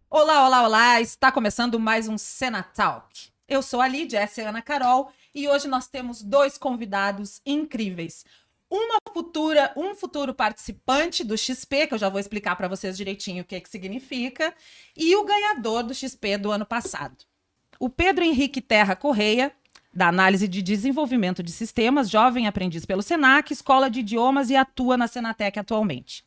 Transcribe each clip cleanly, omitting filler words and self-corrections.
Olá, olá, olá! Está começando mais um Cena Talk. Eu sou a Lídia, essa é a Ana Carol, e hoje nós temos dois convidados incríveis. Um futuro participante do XP, que eu já vou explicar para vocês direitinho o que significa, e o ganhador do XP do ano passado. O Pedro Henrique Terra Correia, da análise de desenvolvimento de sistemas, jovem aprendiz pelo Senac, escola de idiomas e atua na Senatec atualmente.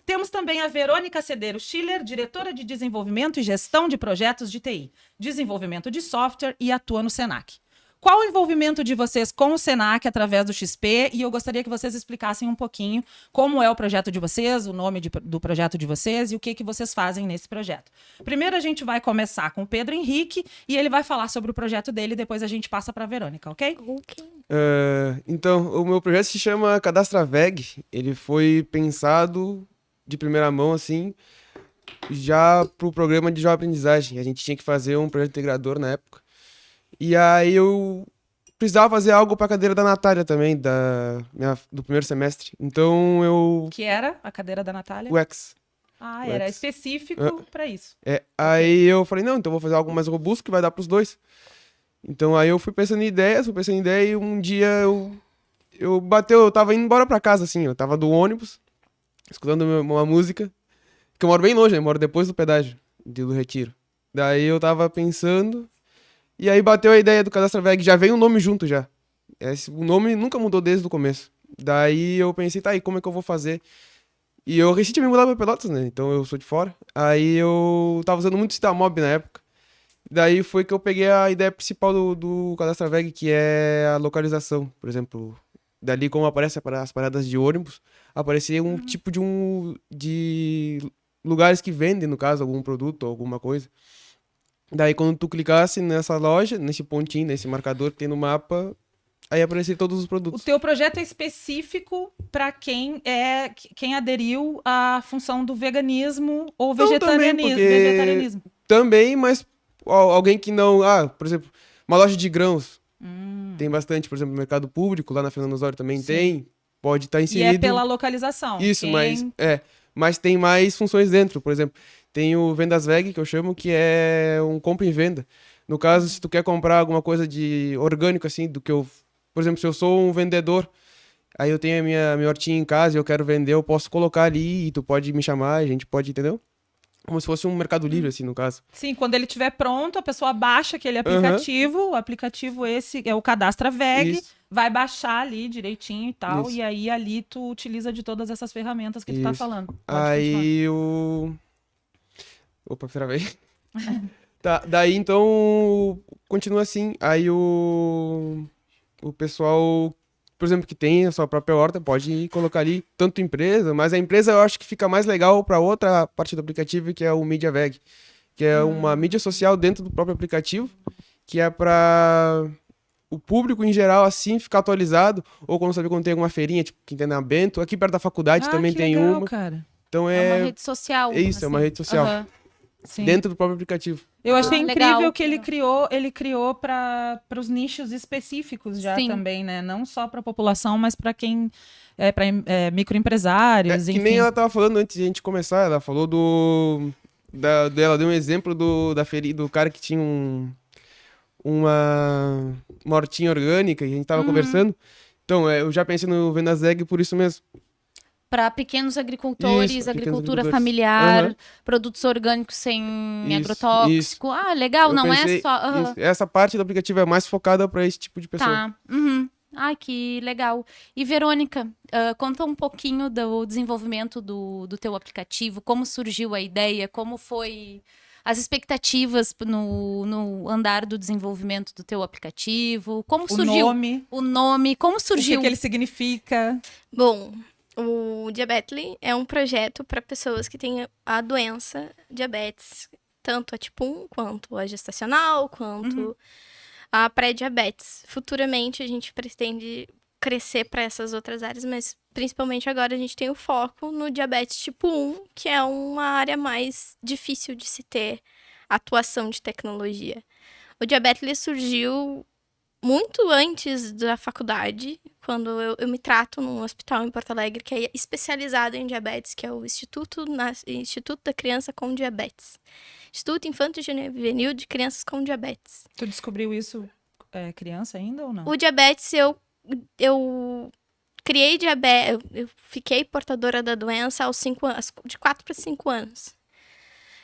Temos também a Verônica Cedeiro Schiller, diretora de desenvolvimento e gestão de projetos de TI, desenvolvimento de software e atua no Senac. Qual o envolvimento de vocês com o Senac através do XP? E eu gostaria que vocês explicassem um pouquinho como é o projeto de vocês, o nome do projeto de vocês e o que vocês fazem nesse projeto. Primeiro a gente vai começar com o Pedro Henrique e ele vai falar sobre o projeto dele, depois a gente passa para a Verônica, ok? Ok. Então, o meu projeto se chama CadastraVeg. Ele foi pensado de primeira mão, assim, já pro programa de jovem aprendizagem. A gente tinha que fazer um projeto integrador na época. E aí eu precisava fazer algo para a cadeira da Natália também, do primeiro semestre. Então Que era a cadeira da Natália? UX. Ah, era UX. específico para isso. Aí eu falei, não, então vou fazer algo mais robusto que vai dar pros dois. Então aí eu fui pensando em ideias, e um dia eu tava indo embora pra casa, assim, eu tava do ônibus, escutando uma música, que eu moro bem longe, né? Eu moro depois do pedágio, do Retiro. Daí eu tava pensando, e aí bateu a ideia do CadastraVeg, já veio o nome junto já. O nome nunca mudou desde o começo. Daí eu pensei, tá aí, como é que eu vou fazer? E eu recentemente me mudar pra Pelotas, né? Então eu sou de fora. Aí eu tava usando muito Stamob na época. Daí foi que eu peguei a ideia principal do CadastraVeg, que é a localização. Por exemplo, dali como aparece as paradas de ônibus, aparecia um tipo de lugares que vendem, no caso, algum produto ou alguma coisa. Daí quando tu clicasse nessa loja, nesse pontinho, nesse marcador que tem no mapa, aí apareciam todos os O produtos. teu projeto é específico para quem aderiu à função do veganismo ou Não também, vegetarianismo. também, mas alguém que não... Ah, por exemplo, uma loja de grãos. Tem bastante, por exemplo, no mercado público, lá na Fernando Osório também Sim. tem. Pode estar E é inserido. pela localização. Isso, Quem... mas tem mais funções dentro. Por exemplo, tem o Vendas Veg, que eu chamo, que é um compra e venda. No caso, se tu quer comprar alguma coisa de orgânico, assim, do que eu... Por exemplo, se eu sou um vendedor, aí eu tenho a minha hortinha em casa e eu quero vender, eu posso colocar ali e tu pode me chamar, a gente pode, entendeu? Como se fosse um mercado livre, assim, no caso. Sim, quando ele estiver pronto, a pessoa baixa aquele Aham, aplicativo. O aplicativo esse é o Cadastra Veg, isso, vai baixar ali direitinho e tal. isso, E aí ali tu utiliza de todas essas ferramentas que tu tá isso. falando. Pode continuar. Aí o... Opa, travei. Tá, daí então continua assim. Aí o pessoal, por exemplo, que tem a sua própria horta, pode colocar ali tanto empresa, mas a empresa eu acho que fica mais legal para outra parte do aplicativo, que é o MediaVeg, que é uma mídia social dentro do próprio aplicativo, que é para o público em geral assim ficar atualizado, ou quando saber quando tem alguma feirinha, tipo quem tem na Bento, aqui perto da faculdade Ah, também que tem legal, uma. cara. Então É uma rede social. é isso, é uma assim. rede social Aham. Sim. dentro do próprio aplicativo. Eu achei incrível Legal. que ele criou para os nichos específicos já Sim. também, né? Não só para a população, mas para quem para microempresários, Que enfim. nem ela tava falando antes de a gente começar, ela falou ela deu um exemplo do cara que tinha uma hortinha orgânica e a gente tava conversando. Então, eu já pensei no Venaseg por isso mesmo. Para pequenos agricultores, Isso, pra pequenos agricultura agricultores. familiar, Aham. produtos orgânicos sem Isso, agrotóxico. Ah, legal, Eu não pensei, é só. Aham. isso. Essa parte do aplicativo é mais focada para esse tipo de pessoa. Tá. Uhum. Ai, que legal. E Verônica, conta um pouquinho do desenvolvimento do teu aplicativo, como surgiu a ideia, como foi as expectativas no andar do desenvolvimento do teu aplicativo, como O surgiu nome, o nome, como o surgiu. que ele significa. Bom, o Diabetly é um projeto para pessoas que têm a doença diabetes, tanto a tipo 1, quanto a gestacional, quanto a pré-diabetes. Futuramente a gente pretende crescer para essas outras áreas, mas principalmente agora a gente tem o foco no diabetes tipo 1, que é uma área mais difícil de se ter atuação de tecnologia. O Diabetly surgiu muito antes da faculdade, quando eu me trato num hospital em Porto Alegre que é especializado em diabetes, que é o Instituto da Criança com Diabetes. Instituto Infanto Juvenil de Crianças com Diabetes. Tu descobriu isso criança ainda ou não? O diabetes, eu criei diabetes, eu fiquei portadora da doença aos 5 anos, de 4 para 5 anos.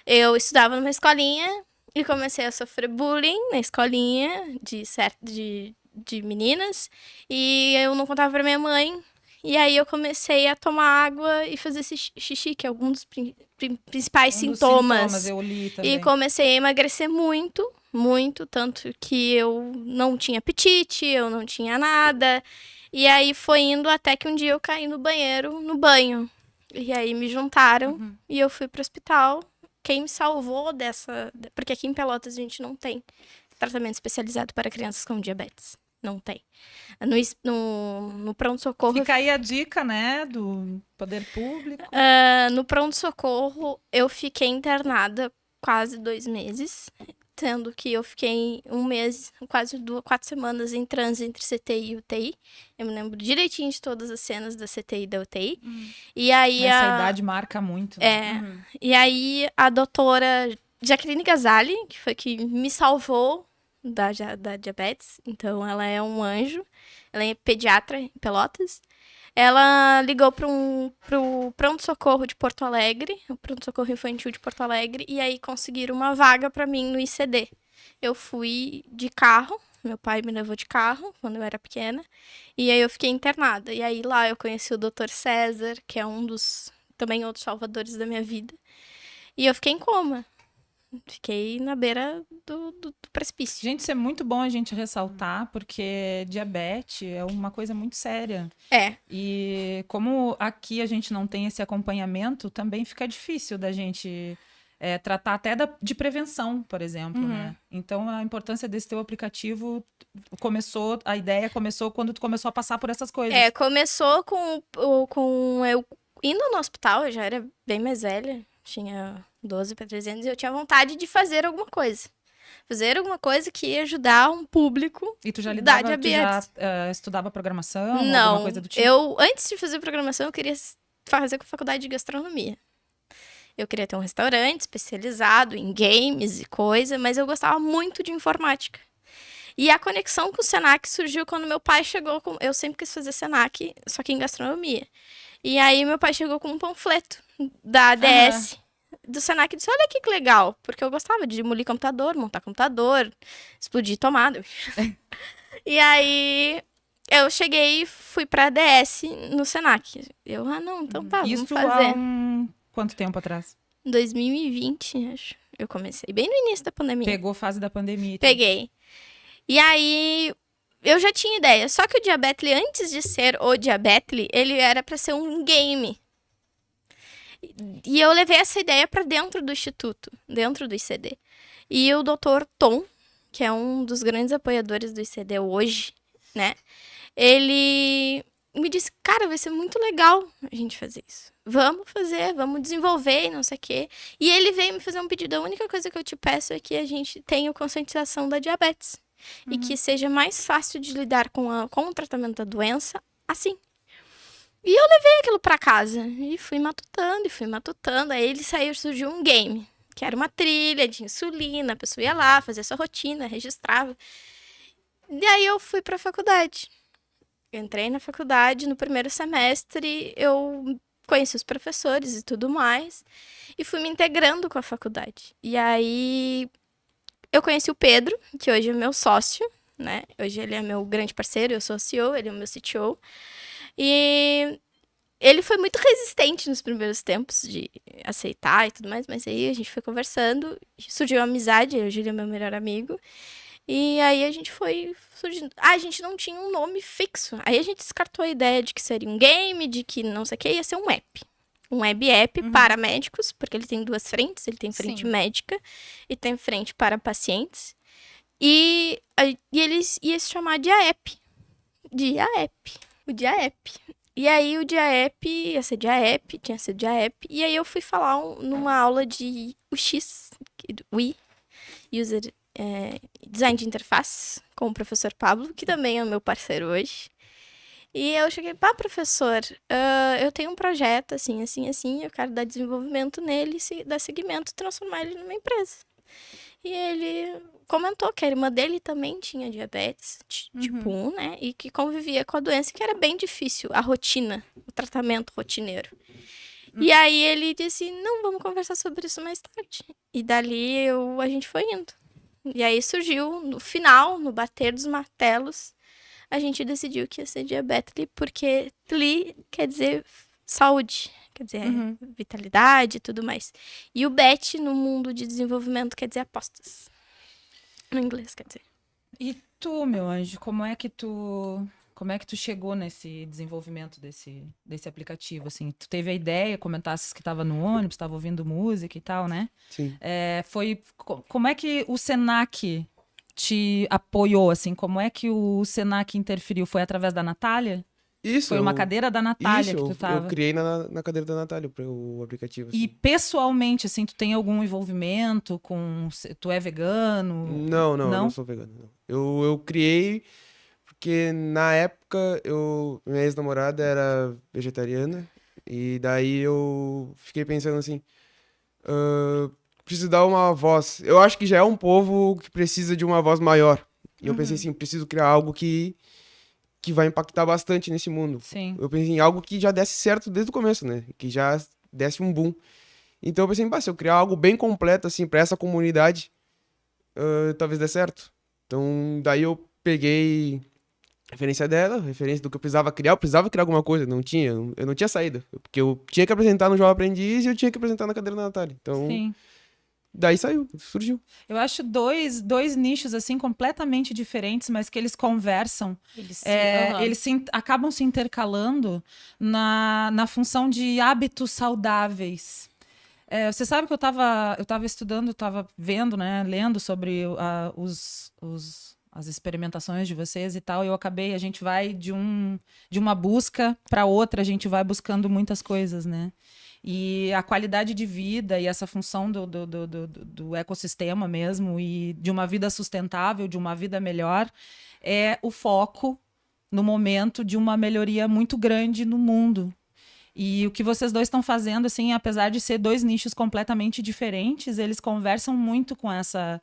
Eu estudava numa escolinha e comecei a sofrer bullying na escolinha de meninas. E eu não contava pra minha mãe. E aí eu comecei a tomar água e fazer xixi, que é algum dos principais sintomas. Eu li também. E comecei a emagrecer muito, muito. Tanto que eu não tinha apetite, eu não tinha nada. E aí foi indo até que um dia eu caí no banho. E aí me juntaram e eu fui pro hospital. Quem me salvou dessa... Porque aqui em Pelotas a gente não tem tratamento especializado para crianças com diabetes. Não tem. No pronto-socorro... Fica aí a dica, né, do poder público. No pronto-socorro, eu fiquei internada quase 2 meses. Sendo que eu fiquei 1 mês, quase 4 semanas em transe entre CTI e UTI. Eu me lembro direitinho de todas as cenas da CTI e da UTI. E aí Essa idade marca muito. Né? E aí a doutora Jaqueline Gazali, que foi que me salvou da diabetes. Então ela é um anjo. Ela é pediatra em Pelotas. Ela ligou pro pronto-socorro de Porto Alegre, o pronto-socorro infantil de Porto Alegre, e aí conseguiram uma vaga pra mim no ICD. Eu fui de carro, meu pai me levou de carro quando eu era pequena, e aí eu fiquei internada. E aí lá eu conheci o Dr. César, que é um dos também outros salvadores da minha vida, e eu fiquei em coma. Fiquei na beira do precipício. Gente, isso é muito bom a gente ressaltar, porque diabetes é uma coisa muito séria. E como aqui a gente não tem esse acompanhamento, também fica difícil da gente tratar até de prevenção, por exemplo, né? Então, a importância desse teu aplicativo a ideia começou quando tu começou a passar por essas coisas. Começou com eu indo no hospital, eu já era bem mais velha. Tinha 12 para 13 anos e eu tinha vontade de fazer alguma coisa. Fazer alguma coisa que ia ajudar um público. E tu já da lidava, diabetes. tu já estudava programação? Não, alguma coisa do tipo? eu antes de fazer programação eu queria fazer com faculdade de gastronomia. Eu queria ter um restaurante especializado em games e coisa, mas eu gostava muito de informática. E a conexão com o Senac surgiu quando meu pai chegou com... Eu sempre quis fazer Senac, só que em gastronomia. E aí meu pai chegou com um panfleto da ADS do Senac e disse, olha aqui que legal. Porque eu gostava de demolir computador, montar computador, explodir tomada. E aí eu cheguei e fui pra ADS no Senac. Eu, não, então tá, vamos fazer. Quanto tempo atrás? 2020, acho. Eu comecei bem no início da pandemia. Pegou a fase da pandemia. Peguei. E aí, eu já tinha ideia. Só que o Diabetly, antes de ser o Diabetly, ele era pra ser um game. E eu levei essa ideia pra dentro do instituto, dentro do ICD. E o Dr. Tom, que é um dos grandes apoiadores do ICD hoje, né? Ele me disse, cara, vai ser muito legal a gente fazer isso. Vamos fazer, vamos desenvolver e não sei o quê. E ele veio me fazer um pedido. A única coisa que eu te peço é que a gente tenha conscientização da diabetes. E que seja mais fácil de lidar com o tratamento da doença assim. E eu levei aquilo pra casa. E fui matutando. Aí surgiu um game. Que era uma trilha de insulina. A pessoa ia lá, fazia sua rotina, registrava. E aí eu fui pra faculdade. Eu entrei na faculdade, no primeiro semestre eu conheci os professores e tudo mais. E fui me integrando com a faculdade. E aí eu conheci o Pedro, que hoje é meu sócio, né? Hoje ele é meu grande parceiro, eu sou a CEO, ele é o meu CTO. E ele foi muito resistente nos primeiros tempos de aceitar e tudo mais, mas aí a gente foi conversando, surgiu a amizade, hoje ele é meu melhor amigo. E aí a gente foi surgindo. A gente não tinha um nome fixo. Aí a gente descartou a ideia de que seria um game, de que não sei o que, ia ser um app. Um web app para médicos, porque ele tem 2 frentes. Ele tem frente médica e tem frente para pacientes. E ele ia se chamar DIAEP. O DIAEP. E aí o DIAEP ia ser DIAEP, tinha sido DIAEP. E aí eu fui falar numa aula de UX, UI, User design de interface com o professor Pablo, que também é o meu parceiro hoje. E eu cheguei, professor, eu tenho um projeto assim, assim, assim, eu quero dar desenvolvimento nele, dar seguimento e transformar ele numa empresa. E ele comentou que a irmã dele também tinha diabetes tipo 1, né? E que convivia com a doença, que era bem difícil, a rotina, o tratamento rotineiro. E aí ele disse, não, vamos conversar sobre isso mais tarde. E dali a gente foi indo. E aí surgiu, no final, no bater dos martelos, a gente decidiu que ia ser Diabetly, porque Tli quer dizer saúde, quer dizer vitalidade e tudo mais. E o Bet, no mundo de desenvolvimento, quer dizer apostas. No inglês, quer dizer. E tu, meu anjo, como é que tu chegou nesse desenvolvimento desse aplicativo, assim? Tu teve a ideia, comentasse que estava no ônibus, estava ouvindo música e tal, né? Sim. Como é que o Senac te apoiou, assim? Como é que o Senac interferiu? Foi através da Natália? Isso. Foi uma cadeira da Natália que tu eu tava? criei na cadeira da Natália o aplicativo. E Assim. pessoalmente, assim, tu tem algum envolvimento com... Tu é vegano? Não, eu não sou vegano. Não. Eu criei porque na época minha ex-namorada era vegetariana e daí eu fiquei pensando assim, preciso dar uma voz. Eu acho que já é um povo que precisa de uma voz maior. E eu pensei assim, preciso criar algo que vai impactar bastante nesse mundo. Sim. Eu pensei em algo que já desse certo desde o começo, né? Que já desse um boom. Então eu pensei, se eu criar algo bem completo, assim, pra essa comunidade, talvez dê certo. Então, daí eu peguei referência dela, referência do que eu precisava criar alguma coisa, eu não tinha saída. Porque eu tinha que apresentar no Jovem Aprendiz e eu tinha que apresentar na cadeira da Natália. Então, Sim. daí surgiu. Eu acho dois nichos, assim, completamente diferentes, mas que eles conversam. Eles acabam se intercalando na função de hábitos saudáveis. Você sabe que eu tava estudando, estava vendo, né, lendo sobre as experimentações de vocês e tal, e a gente vai de uma busca para outra, a gente vai buscando muitas coisas, né? E a qualidade de vida e essa função do ecossistema mesmo, e de uma vida sustentável, de uma vida melhor, é o foco no momento de uma melhoria muito grande no mundo. E o que vocês dois estão fazendo, assim, apesar de ser dois nichos completamente diferentes, eles conversam muito com essa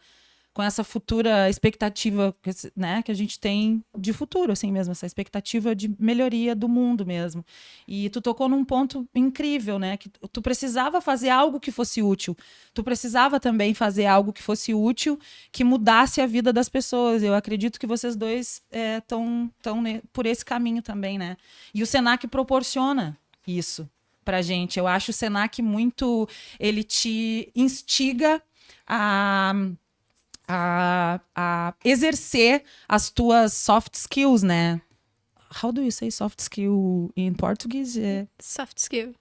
futura expectativa, né, que a gente tem de futuro, assim mesmo, essa expectativa de melhoria do mundo mesmo. E tu tocou num ponto incrível, né, que tu precisava fazer algo que fosse útil. Tu precisava também fazer algo que fosse útil, que mudasse a vida das pessoas. Eu acredito que vocês dois estão por esse caminho também, né? E o Senac proporciona isso pra gente. Eu acho o Senac muito... Ele te instiga a exercer as tuas soft skills, né? How do you say soft skill em português? Soft skill.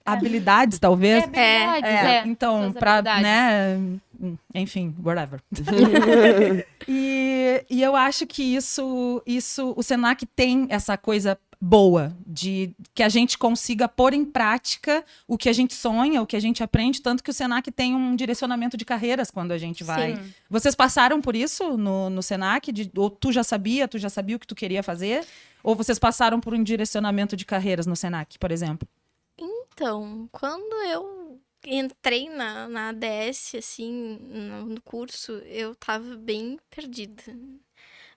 Habilidades, talvez? Habilidades, então, suas pra, habilidades. né? Enfim, whatever. e eu acho que isso, o Senac tem essa coisa boa, de que a gente consiga pôr em prática o que a gente sonha, o que a gente aprende, tanto que o Senac tem um direcionamento de carreiras quando a gente vai. Sim. Vocês passaram por isso no Senac? Ou tu já sabia o que tu queria fazer? Ou vocês passaram por um direcionamento de carreiras no Senac, por exemplo? Então, quando eu entrei na ADS, assim, no curso, eu tava bem perdida.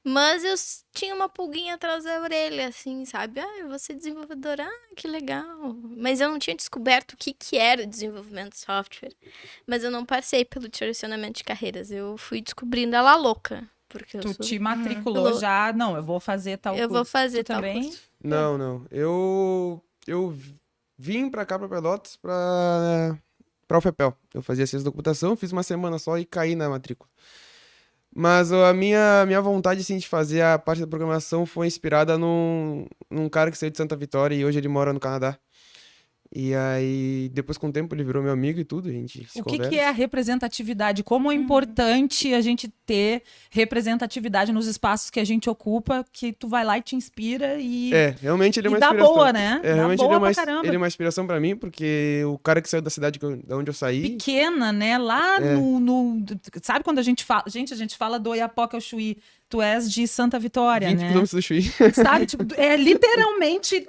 Mas eu tinha uma pulguinha atrás da orelha, assim, sabe? Eu vou ser desenvolvedora, que legal. Mas eu não tinha descoberto o que era o desenvolvimento de software. Mas eu não passei pelo direcionamento de carreiras. Eu fui descobrindo ela louca. Porque eu Tu te matriculou já? Não, eu vou fazer tal curso. Eu vou fazer tu tal também? curso. Não. Eu vim pra cá, pra Pelotas, pra UFPEL. Eu fazia ciência da computação, fiz uma semana só e caí na matrícula. Mas a minha vontade, assim, de fazer a parte da programação foi inspirada num cara que saiu de Santa Vitória e hoje ele mora no Canadá. E aí, depois com o tempo, ele virou meu amigo e tudo, a gente se O que conversa. que é a representatividade? Como é importante a gente ter representatividade nos espaços que a gente ocupa, que tu vai lá e te inspira e, Realmente ele é e uma dá inspiração. boa, né? Dá Realmente boa ele é, pra caramba. ele é uma inspiração pra mim, porque o cara que saiu da cidade da onde eu saí... Pequena, né? Lá sabe quando a gente fala... Gente, a gente fala do Oiapoque ao Chuí. Tu és de Santa Vitória, 20 né? quilômetros do Chuí. Sabe? Tipo, é literalmente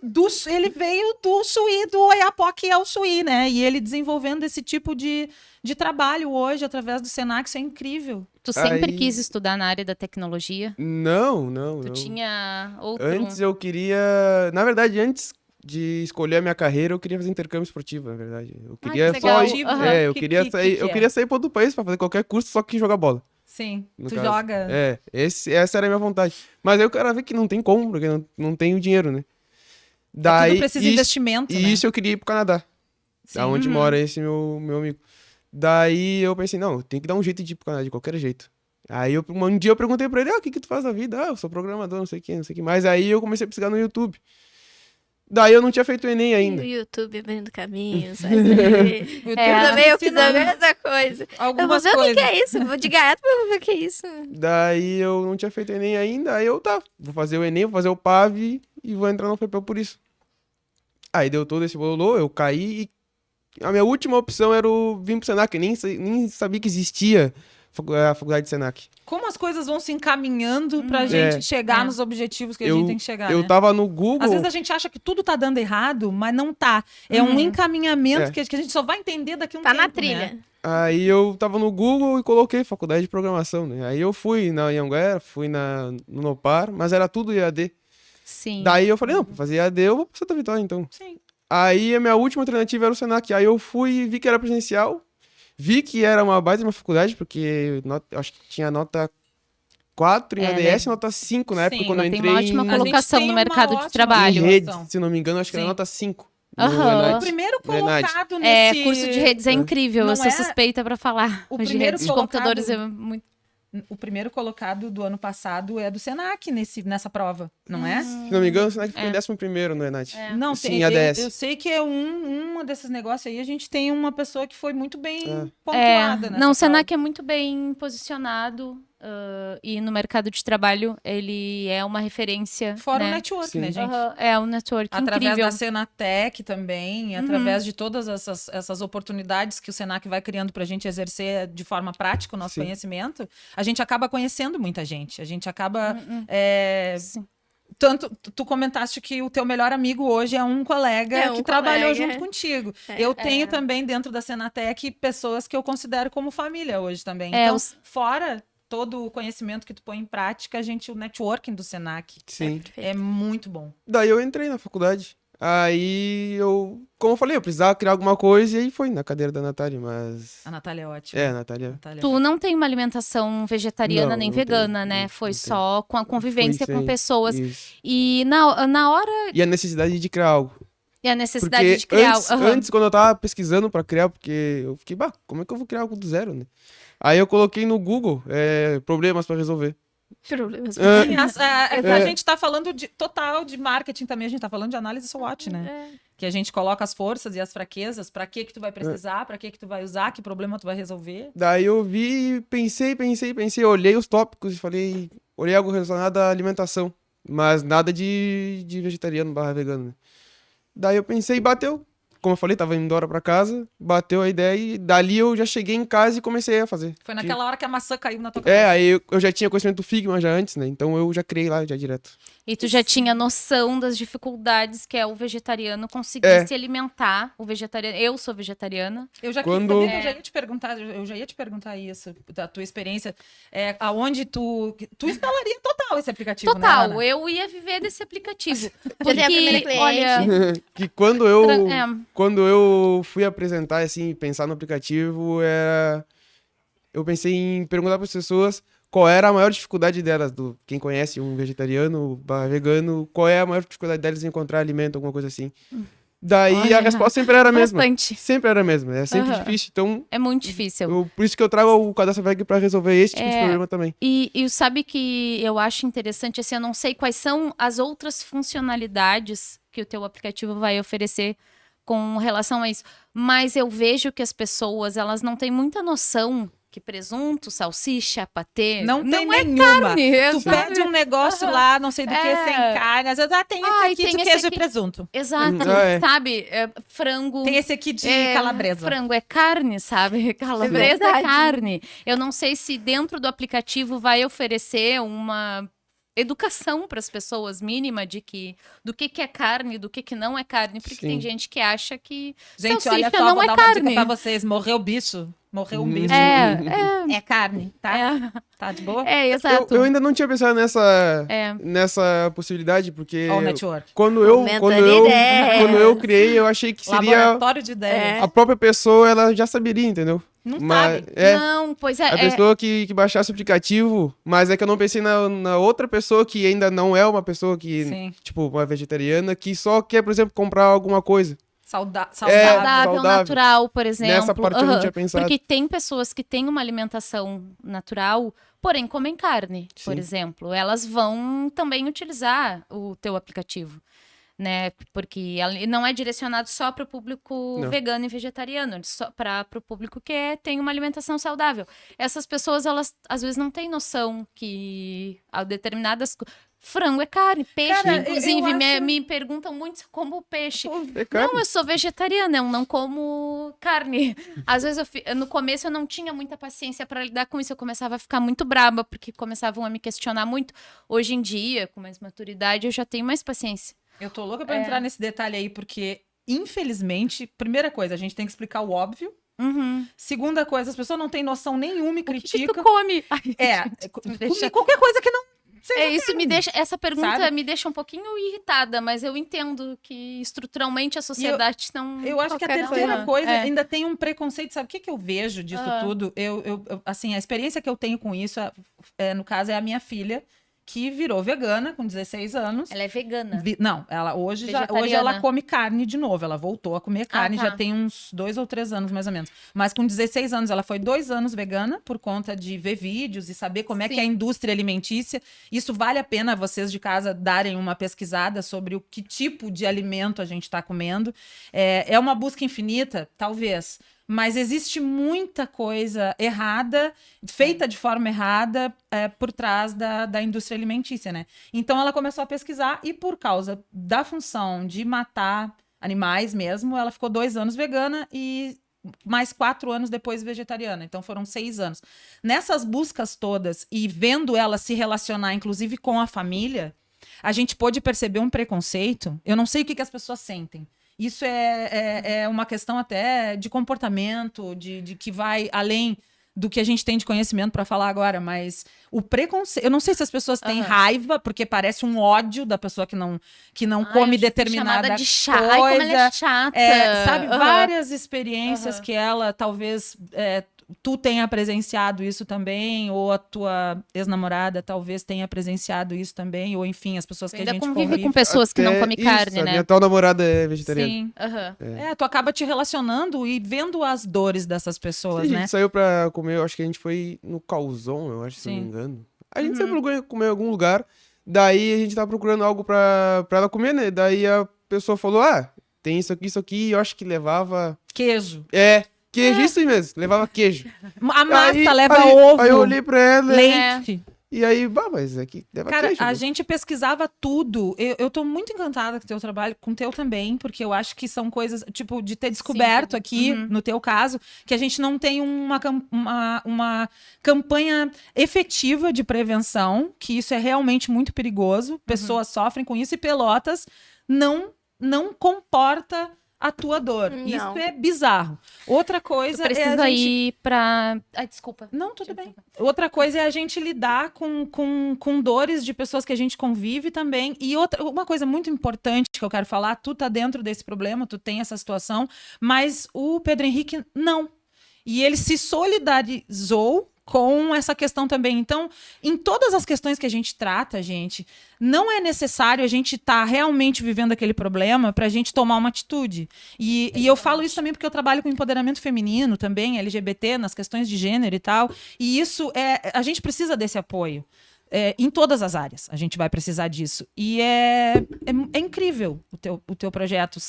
ele veio do Chuí, do Oiapoque ao Chuí, né? E ele desenvolvendo esse tipo de trabalho hoje através do Senac, isso é incrível. Tu sempre Aí- quis estudar na área da tecnologia? Não. Tu tinha outro... Antes eu queria... Na verdade, antes de escolher a minha carreira, eu queria fazer intercâmbio esportivo, na verdade. Eu queria que só... legal. Aham. eu Que- queria que sair... que eu é? queria sair para outro país pra fazer qualquer curso, só que jogar bola. Sim, No tu caso. joga... Essa era a minha vontade. Mas aí o cara vê que não tem como, porque não tenho dinheiro, né? tudo precisa de investimento, E né? isso eu queria ir pro Canadá, Sim. da onde mora esse meu amigo. Daí eu pensei, não, eu tenho que dar um jeito de ir pro Canadá, de qualquer jeito. Aí um dia eu perguntei pra ele, o que tu faz da vida? Eu sou programador, não sei o que mais. Aí eu comecei a pesquisar no YouTube. Daí eu não tinha feito o Enem E ainda. o YouTube abrindo caminhos. Eu O também eu quis ensina a mesma coisa. Eu vou algumas ver o que coisas. é isso. Eu vou de gaiato, mas eu vou ver o que é isso. Daí eu não tinha feito o Enem ainda, aí eu vou fazer o Enem, vou fazer o PAV e vou entrar no FPL por isso. Aí deu todo esse bololô, eu caí e a minha última opção era vir pro Senac, nem sabia que existia a faculdade de Senac. Como as coisas vão se encaminhando pra gente chegar nos objetivos que a gente tem que chegar, Eu né? tava no Google... Às vezes a gente acha que tudo tá dando errado, mas não tá. É um encaminhamento que a gente só vai entender daqui a um Tá tempo, na trilha. né? Aí eu tava no Google e coloquei faculdade de programação, né? Aí eu fui na Anhanguera, fui no Nopar, mas era tudo EAD. Sim. Daí eu falei, não, pra fazer EAD eu vou pra Santa Vitória, então. Sim. Aí a minha última alternativa era o Senac. Aí eu fui e vi que era presencial. Vi que era uma baita de uma faculdade, porque eu acho que tinha nota 4 em ADS e nota 5 na época, Sim, quando eu tem entrei uma ótima em, colocação tem no uma mercado ótima de trabalho. em rede, colocação. se não me engano, acho que era Sim. nota 5. no Aham. Enad. O primeiro Enad. colocado É, nesse... curso de redes é incrível. Não Eu sou é- suspeita pra falar. O de primeiro redes de colocado- computadores é muito... O primeiro colocado do ano passado é do Senac nessa prova, não é? Se não me engano, o Senac ficou em 11º no Enad. Não, Sim, tem, ADS. eu sei que é um desses negócios aí, a gente tem uma pessoa que foi muito bem É, pontuada nessa não, o Senac prova. é muito bem posicionado e no mercado de trabalho ele é uma referência. Fora né? o network, Sim. né, gente? Aham, é um network Através incrível. da Senatec também, através de todas essas oportunidades que o Senac vai criando para a gente exercer de forma prática o nosso Sim. conhecimento, a gente acaba conhecendo muita gente. A gente acaba... Sim. Tanto, tu comentaste que o teu melhor amigo hoje é um colega É um que trabalhou colega. junto contigo. É. Eu tenho também dentro da Senatec pessoas que eu considero como família hoje também. É, Então, os- fora todo o conhecimento que tu põe em prática, o networking do Senac Sim. é muito bom. Daí eu entrei na faculdade. Aí como eu falei, eu precisava criar alguma coisa e aí foi na cadeira da Natália, mas... A Natália é ótima. É, a Natália... Natália é Tu não tem uma alimentação vegetariana Não, nem não tenho, vegana, né? não Foi tenho. só com a convivência Fui com sem- pessoas. Isso. E na hora E a necessidade de criar algo. e a necessidade Porque de criar. antes, quando eu tava pesquisando pra criar, porque eu fiquei, como é que eu vou criar algo do zero, né? Aí eu coloquei no Google, problemas pra resolver. Problemas. Ah, Sim, a gente tá falando total de marketing também, a gente tá falando de análise SWOT, né? Que a gente coloca as forças e as fraquezas, pra que tu vai precisar, pra que tu vai usar, que problema tu vai resolver. Daí eu vi, pensei, olhei os tópicos e falei, olhei algo relacionado à alimentação, mas nada de vegetariano / vegano, né? Daí eu pensei e bateu. Como eu falei, tava indo embora pra casa, bateu a ideia e dali eu já cheguei em casa e comecei a fazer. Foi naquela hora que a maçã caiu na tua cabeça. Aí eu já tinha conhecimento do Figma já antes, né? Então eu já criei lá, já direto. E tu já tinha noção das dificuldades que é o vegetariano conseguir É. se alimentar. O vegetariano. Eu sou vegetariana. Eu já Quando- sabia que eu já ia te perguntar isso, da tua experiência, aonde tu instalaria total esse aplicativo, né, Total, Ana? eu ia viver desse aplicativo. Já tem a primeira cliente. olha, Que quando eu Tra- quando eu fui apresentar, assim, pensar no aplicativo, eu pensei em perguntar para as pessoas qual era a maior dificuldade delas, quem conhece um vegetariano / vegano, qual é a maior dificuldade delas em encontrar alimento, alguma coisa assim. Daí Olha, a resposta sempre era a mesma. bastante. Sempre era a mesma. É sempre Aham. difícil. Então, É muito difícil. por isso que eu trago o Cadastro Veg para resolver esse tipo de problema também. E sabe que eu acho interessante, assim, eu não sei quais são as outras funcionalidades que o teu aplicativo vai oferecer com relação a isso. Mas eu vejo que as pessoas, elas não têm muita noção que presunto, salsicha, patê... Não tem é nenhuma. carne. Tu sabe? pede um negócio lá, não sei do que, sem carne. Às vezes, tem esse Ai, aqui tem de esse queijo aqui. e presunto. Exato, É. sabe? Frango... Tem esse aqui de calabresa. Frango é carne, sabe? Calabresa é verdade. carne. Eu não sei se dentro do aplicativo vai oferecer uma educação para as pessoas mínima de que do que é carne, do que não é carne, porque Sim. tem gente que acha que Gente, salsicha olha só, não vou é dar uma dica carne. pra vocês. Morreu o bicho. Morreu um bicho. É, É carne, tá? é, Tá de boa? é, exato. Eu ainda não tinha pensado É. nessa possibilidade, porque Ó, o network. quando eu Aumentando ideias. criei, eu achei que seria Laboratório de ideias. a própria pessoa, ela já saberia, entendeu? Não Mas sabe. Não, pois é. a pessoa que baixasse o aplicativo, mas é que eu não pensei na outra pessoa que ainda não é uma pessoa que, Sim. tipo, uma vegetariana, que só quer, por exemplo, comprar alguma coisa. Saudável. Saudável, saudável. natural, por exemplo. Nessa parte eu não tinha pensado. Porque tem pessoas que têm uma alimentação natural, porém comem carne, por Sim. exemplo. Elas vão também utilizar o teu aplicativo, né? Porque ele não é direcionado só para o público Não. vegano e vegetariano, só para o público que tem uma alimentação saudável. Essas pessoas, elas às vezes não têm noção que há determinadas... Frango é carne, peixe. Cara, Inclusive, eu acho- me perguntam muito se eu como peixe. É carne. Não, eu sou vegetariana, eu não como carne. Às vezes, no começo, eu não tinha muita paciência para lidar com isso. Eu começava a ficar muito braba, porque começavam a me questionar muito. Hoje em dia, com mais maturidade, eu já tenho mais paciência. Eu tô louca pra entrar nesse detalhe aí, porque, infelizmente, primeira coisa, a gente tem que explicar o óbvio. Uhum. Segunda coisa, as pessoas não têm noção nenhuma e O que criticam. tu come? Ai, Me me deixa- qualquer coisa que não. isso me deixa. Essa pergunta Sabe? me deixa um pouquinho irritada, mas eu entendo que estruturalmente a sociedade não. Eu acho que a Qualquer terceira coisa É. ainda tem um preconceito. Sabe o que, que eu vejo disso Ah. tudo? Assim, a experiência que eu tenho com isso, no caso, é a minha filha, que virou vegana com 16 anos. Ela é vegana. Não, ela hoje Vegetariana. ela come carne de novo. Ela voltou a comer carne, tá. já tem uns 2 ou 3 anos, mais ou menos. Mas com 16 anos, ela foi 2 anos vegana por conta de ver vídeos e saber como é que é a Sim. indústria alimentícia. Isso vale a pena vocês de casa darem uma pesquisada sobre o que tipo de alimento a gente está comendo. É uma busca infinita, talvez. Mas existe muita coisa errada, feita de forma errada, por trás da indústria alimentícia, né? Então ela começou a pesquisar e por causa da função de matar animais mesmo, ela ficou 2 anos vegana e mais 4 anos depois vegetariana. Então foram 6 anos. Nessas buscas todas e vendo ela se relacionar, inclusive com a família, a gente pôde perceber um preconceito. Eu não sei o que as pessoas sentem. Isso é uma questão até de comportamento, de que vai além do que a gente tem de conhecimento para falar agora, mas o preconceito... Eu não sei se as pessoas têm raiva, porque parece um ódio da pessoa que não come determinada chamada de chata. coisa. Ai, como ela é chata. Sabe, Aham. várias experiências que ela, talvez, tu tenha presenciado isso também, ou a tua ex-namorada talvez tenha presenciado isso também, ou enfim, as pessoas que Ainda a gente convive convive. com pessoas que não Até comem isso, carne, a né? minha tal namorada é vegetariana. Sim. Aham. Tu acaba te relacionando e vendo as dores dessas pessoas, A gente né? saiu pra comer, eu acho que a gente foi no Calzon, eu acho, se não me Sim. engano. A gente sempre procurou comer em algum lugar, daí a gente tava procurando algo pra ela comer, né? Daí a pessoa falou, tem isso aqui, e eu acho que levava... Queijo. Queijo, isso aí mesmo, levava queijo. A massa Aí- leva aí- ovo, Aí eu olhei pra ela, leite. e aí, mas aqui leva Cara, queijo. a né? gente pesquisava tudo. Eu tô muito encantada com o teu trabalho, com o teu também, porque eu acho que são coisas, tipo, de ter descoberto aqui, no teu caso, que a gente não tem uma campanha efetiva de prevenção, que isso é realmente muito perigoso. Pessoas sofrem com isso e Pelotas não comporta a tua dor. Não. Isso é bizarro. Outra coisa Precisa a gente... ir pra... Ai, desculpa. Não, tudo bem. Outra coisa é a gente lidar com dores de pessoas que a gente convive também. E uma coisa muito importante que eu quero falar, tu tá dentro desse problema, tu tem essa situação, mas o Pedro Henrique não. E ele se solidarizou com essa questão também. Então, em todas as questões que a gente trata, gente, não é necessário a gente estar realmente vivendo aquele problema para a gente tomar uma atitude. E eu falo isso também porque eu trabalho com empoderamento feminino também, LGBT, nas questões de gênero e tal. E isso a gente precisa desse apoio. em todas as áreas a gente vai precisar disso. E é incrível o teu projeto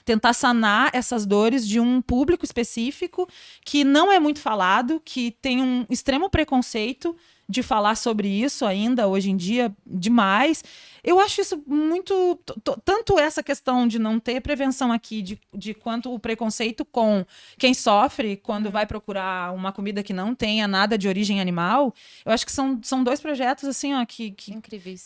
tentar sanar essas dores de um público específico que não é muito falado, que tem um extremo preconceito de falar sobre isso ainda hoje em dia demais. Eu acho isso muito... Tanto essa questão de não ter prevenção aqui, de quanto o preconceito com quem sofre quando vai procurar uma comida que não tenha nada de origem animal. Eu acho que são 2 projetos, assim, ó, que incríveis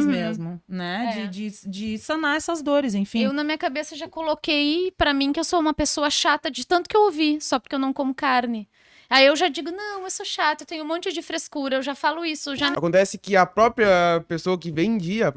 mesmo, né? De sanar essas dores, enfim. Eu, na minha cabeça, já coloquei pra mim que eu sou uma pessoa chata de tanto que eu ouvi, só porque eu não como carne. Aí eu já digo, não, eu sou chata, eu tenho um monte de frescura, eu já falo isso, já... Acontece que a própria pessoa que vendia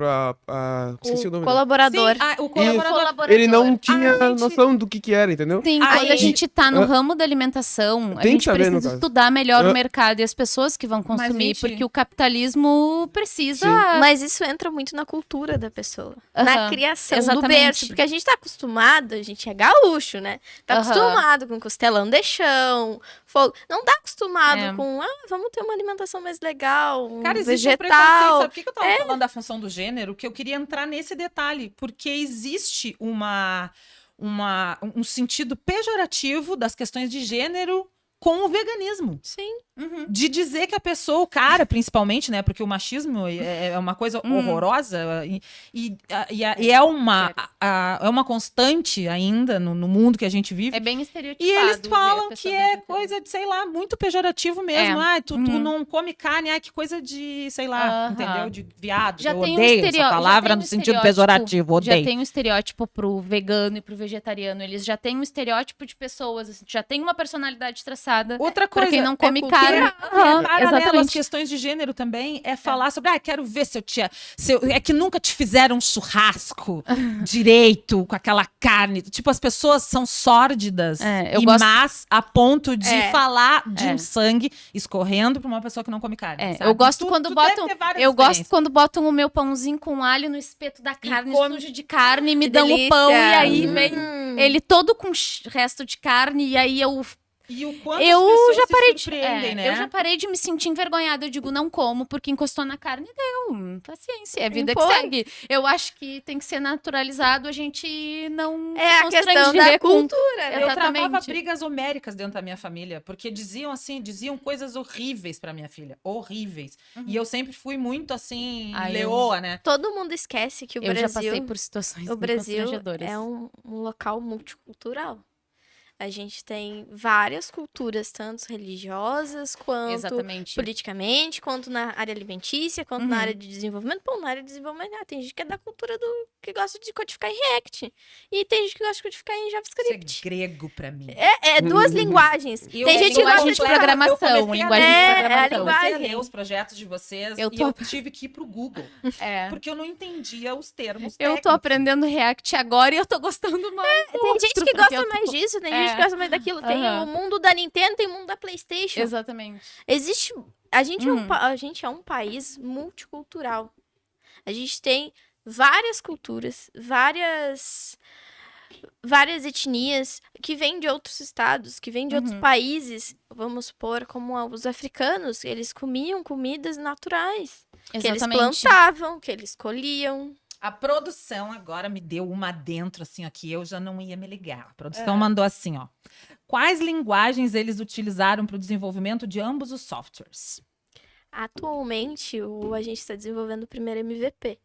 esqueci o nome dele. Colaborador. Sim, o O colaborador. Ele não tinha Ah, gente. noção do que era, entendeu? Sim, Aí- quando a gente tá no ramo da alimentação, a Tem que gente saber, no precisa caso. estudar melhor o mercado e as pessoas que vão consumir, gente- porque o capitalismo precisa... Sim. Mas isso entra muito na cultura da pessoa. Aham, Na criação do exatamente. berço. Porque a gente tá acostumado, a gente é gaúcho, né? Tá Aham. acostumado com costelão de chão, fogo. Não tá acostumado É. com, vamos ter uma alimentação mais legal, um Cara, existe um preconceito. vegetal. Sabe por que eu tava falando da função do gênero? Que eu queria entrar nesse detalhe. Porque existe um sentido pejorativo das questões de gênero com o veganismo. Sim. De dizer que a pessoa, o cara, principalmente, né? Porque o machismo é uma coisa horrorosa e é uma constante ainda no mundo que a gente vive. É bem estereotipado. E eles ver a falam pessoa que é vegetariana. coisa de, sei lá, muito pejorativo mesmo. É. Tu não come carne, que coisa de, sei lá, Aham. entendeu? De viado. Já Eu tem um odeio estereó- essa já palavra tem no um sentido estereótipo- pejorativo, Já odeio. tem um estereótipo pro vegano e pro vegetariano. Eles já têm um estereótipo de pessoas, assim, já tem uma personalidade traçada. Outra Pra coisa, quem não come cultura. carne. Aham, Paralelo às exatamente. questões de gênero também é falar sobre, quero ver é que nunca te fizeram um churrasco direito com aquela carne. Tipo, as pessoas são sórdidas Eu e gosto- más a ponto de É. falar de um sangue escorrendo pra uma pessoa que não come carne. É, sabe? eu gosto Tu- quando tu botam. deve ter várias Eu gosto experiências. quando botam o meu pãozinho com alho no espeto da carne, come- sujo de carne, e me Que dão delícia. o pão, e aí vem Hum. ele todo com resto de carne, e aí eu E o quanto Eu as pessoas já se parei de, surpreendem, né? eu já parei de me sentir envergonhada. Eu digo, não como, porque encostou na carne e deu. Paciência, é vida que Impõe. segue. Eu acho que tem que ser naturalizado, a gente não É se a questão constranger da com- cultura, né? Eu travava Exatamente. brigas homéricas dentro da minha família, porque diziam coisas horríveis pra minha filha. Horríveis. E eu sempre fui muito, assim, Ah, eu- leoa, né? Todo mundo esquece que o Eu Brasil, já passei por situações o bem Brasil constrangedoras. é um local multicultural. A gente tem várias culturas, tanto religiosas quanto Exatamente. politicamente, quanto na área alimentícia, quanto na área de desenvolvimento. Bom, na área de desenvolvimento, tem gente que é da cultura que gosta de codificar em React. E tem gente que gosta de codificar em Isso é JavaScript. grego pra mim. É duas linguagens. E eu- Tem gente que linguagem gosta de de programação, eu comecei a linguagem de ler, programação. Eu comecei a linguagem. ler os projetos de vocês Eu e tô- eu tive que ir pro Google, É. porque eu não entendia os termos Eu tô técnicos. aprendendo React agora e eu tô gostando mais. Tem gente que porque gosta eu tô- mais disso, tem É. gente que gosta mais daquilo. Tem Aham. o mundo da Nintendo, tem o mundo da PlayStation. Exatamente. Existe. A gente, a gente é um país multicultural. A gente tem várias culturas, várias etnias que vêm de outros estados, que vêm de outros países. Vamos supor, como os africanos, eles comiam comidas naturais. Que eles Exatamente. plantavam, que eles colhiam. A produção agora me deu uma dentro, assim, ó, que eu já não ia me ligar. A produção mandou assim, ó. Quais linguagens eles utilizaram para o desenvolvimento de ambos os softwares? Atualmente, a gente está desenvolvendo o primeiro MVP.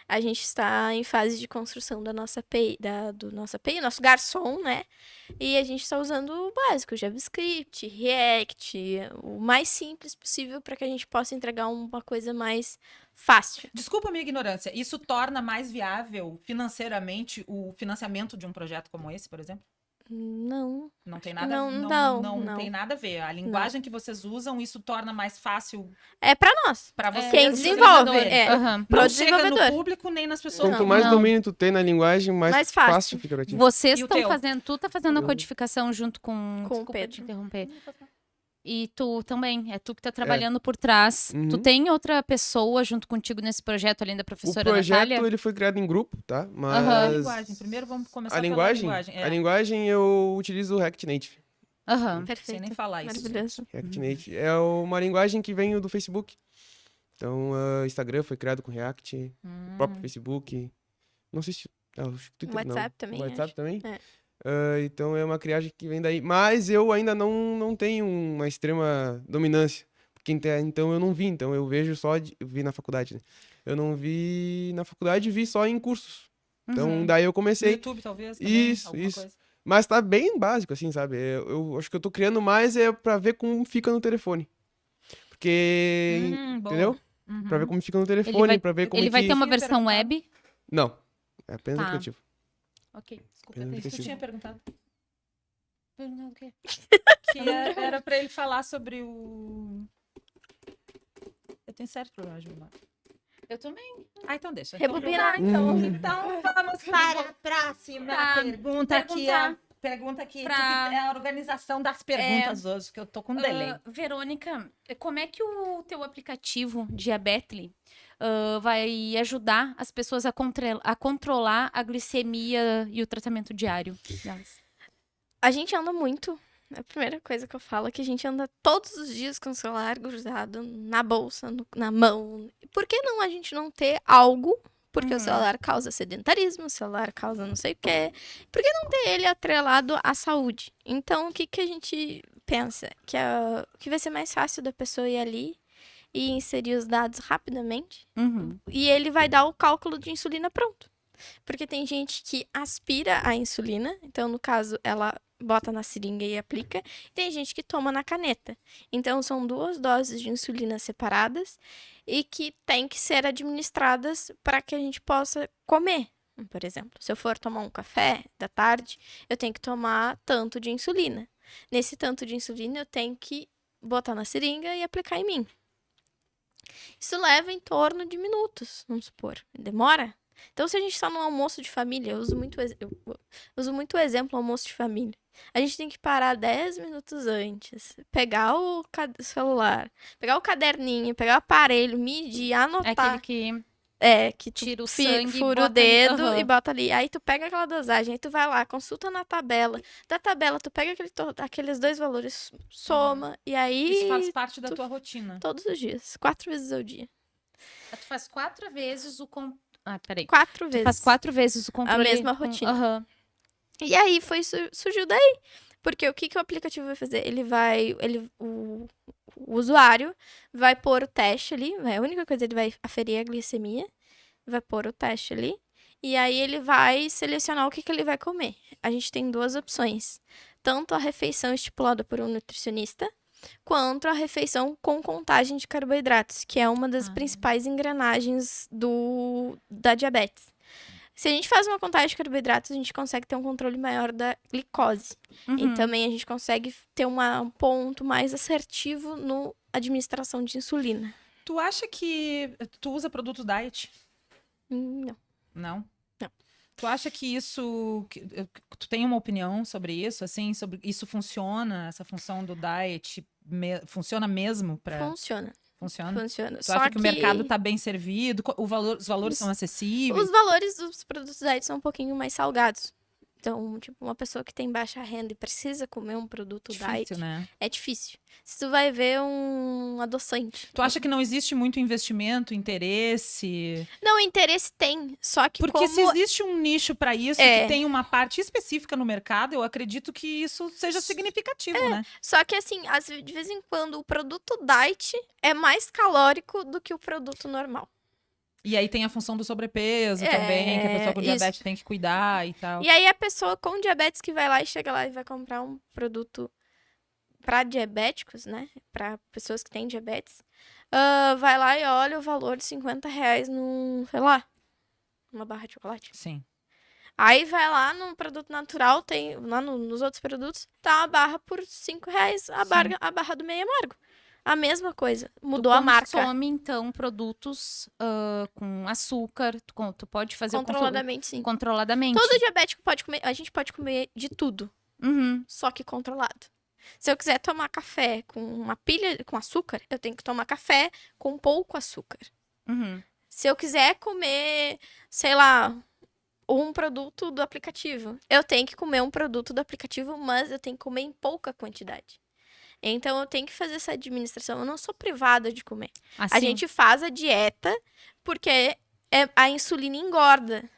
A gente está em fase de construção da nossa API, do nosso API, nosso garçom, né? E a gente está usando o básico, JavaScript, React, o mais simples possível para que a gente possa entregar uma coisa mais fácil. Desculpa a minha ignorância. Isso torna mais viável financeiramente o financiamento de um projeto como esse, por exemplo? Não. Não tem nada, Não. tem nada a ver. A linguagem que vocês usam, isso torna mais fácil É para nós. para vocês. Quem desenvolve. É. Aham. Pro Não chega no desenvolvedor. público nem nas pessoas. Quanto Não, mais não. domínio tu tem na linguagem, mais, Mais fácil. fácil fica pra ti. Vocês E o estão teu? fazendo, tu tá fazendo a codificação junto com o desculpa Pedro. te interromper. E tu também, é tu que tá trabalhando por trás. Uhum. Tu tem outra pessoa junto contigo nesse projeto, além da O professora projeto, Natália? ele foi criado em grupo, tá? A Mas linguagem. Primeiro vamos começar a pela linguagem, linguagem. a linguagem eu utilizo o React Native. Aham. Sem Perfeito. nem falar isso. Maravilhoso. React Native é uma linguagem que vem do Facebook. Então, Instagram foi criado com React, o próprio Facebook. Não sei se... acho que Twitter WhatsApp não. também, WhatsApp acho. também? É. Então, é uma criagem que vem daí. Mas eu ainda não tenho uma extrema dominância. Porque então, eu não vi. Então, eu vejo só... eu vi na faculdade, né? Eu não vi na faculdade, vi só em cursos. Então, daí eu No comecei. YouTube, talvez, também, Isso, alguma isso. coisa. Mas tá bem básico, assim, sabe? Eu acho que eu tô criando mais pra ver como fica no telefone. Porque... Boa. entendeu? Uhum. Pra ver como fica no telefone, pra ver como Ele é vai que... ter uma Tinha versão perguntado. web? Não, é apenas Tá. aplicativo. Ok, desculpa. Eu não Tu esqueci. tinha perguntado. Perguntando o quê? Que era pra ele falar sobre o... Eu tenho sério problema de memória. Eu também. Então deixa. Rebobinar, Então vamos para a próxima Tá. pergunta aqui. Perguntar. Pergunta aqui, Pra- é a organização das perguntas hoje, que eu tô com delay. Verônica, como é que o teu aplicativo Diabetly vai ajudar as pessoas a controlar a glicemia e o tratamento diário delas? A gente anda muito. A primeira coisa que eu falo é que a gente anda todos os dias com o celular grudado na bolsa, na mão. Por que não a gente não ter algo? Porque o celular causa sedentarismo, o celular causa não sei o quê. Por que não ter ele atrelado à saúde? Então, o que a gente pensa? Que vai ser mais fácil da pessoa ir ali e inserir os dados rapidamente. E ele vai dar o cálculo de insulina pronto. Porque tem gente que aspira a insulina. Então, no caso, ela bota na seringa e aplica. Tem gente que toma na caneta. Então, são 2 doses de insulina separadas e que tem que ser administradas para que a gente possa comer. Por exemplo, se eu for tomar um café da tarde, eu tenho que tomar tanto de insulina. Nesse tanto de insulina, eu tenho que botar na seringa e aplicar em mim. Isso leva em torno de minutos, vamos supor. Demora? Então, se a gente está num almoço de família, eu uso muito o exemplo almoço de família. A gente tem que parar 10 minutos antes, pegar o celular, pegar o caderninho, pegar o aparelho, medir, É anotar. aquele que Que tu tira o sangue, fura o bota ali, dedo aham. e bota ali. Aí tu pega aquela dosagem, aí tu vai lá, consulta na tabela. Da tabela, tu pega aqueles 2 valores, soma, e aí... Isso faz parte da tu- tua rotina. Todos os dias, 4 vezes ao dia. tu faz 4 vezes o... peraí. 4 vezes. Faz 4 vezes o controle. mesma rotina. Aham. E aí surgiu daí. Porque o que o aplicativo vai fazer? O usuário vai pôr o teste ali. A única coisa, ele vai aferir a glicemia. Vai pôr o teste ali. E aí ele vai selecionar o que ele vai comer. A gente tem 2 opções. Tanto a refeição estipulada por um nutricionista, quanto a refeição com contagem de carboidratos, que é uma das principais engrenagens da diabetes. Se a gente faz uma contagem de carboidratos, a gente consegue ter um controle maior da glicose. E também a gente consegue ter um ponto mais assertivo na administração de insulina. Tu acha que tu usa produto diet? Não. Não? Não. Tu acha que tu tem uma opinião sobre isso, assim, sobre isso funciona, essa função do diet funciona mesmo para Funciona. Funciona? Funciona. Tu acha que o mercado tá bem servido? Os valores são acessíveis? Os valores dos produtos diet são um pouquinho mais salgados. Então, tipo, uma pessoa que tem baixa renda e precisa comer um produto diet, Difícil, né? é difícil. Se tu vai ver um adoçante. Tu acha que não existe muito investimento, interesse? Não, interesse tem, só que Porque se existe um nicho para isso, que tem uma parte específica no mercado, eu acredito que isso seja significativo, né? Só que assim, de vez em quando o produto diet é mais calórico do que o produto normal. E aí tem a função do sobrepeso também, que a pessoa com diabetes tem que cuidar e tal. E aí a pessoa com diabetes que vai lá e chega lá e vai comprar um produto para diabéticos, né? Para pessoas que têm diabetes, vai lá e olha o valor de R$50 sei lá, uma barra de chocolate. Sim. Aí vai lá num produto natural, tem lá nos outros produtos, tá uma barra por R$5, a barra do meio amargo. A mesma coisa, mudou a marca. Tu consome, então, produtos com açúcar, tu pode fazer Controladamente, sim. Controladamente. Todo diabético pode comer, a gente pode comer de tudo, só que controlado. Se eu quiser tomar café com uma pilha com açúcar, eu tenho que tomar café com pouco açúcar. Se eu quiser comer, sei lá, um produto do aplicativo, eu tenho que comer um produto do aplicativo, mas eu tenho que comer em pouca quantidade. Então eu tenho que fazer essa administração. Eu não sou privada de comer. A Assim, gente faz a dieta porque a insulina engorda.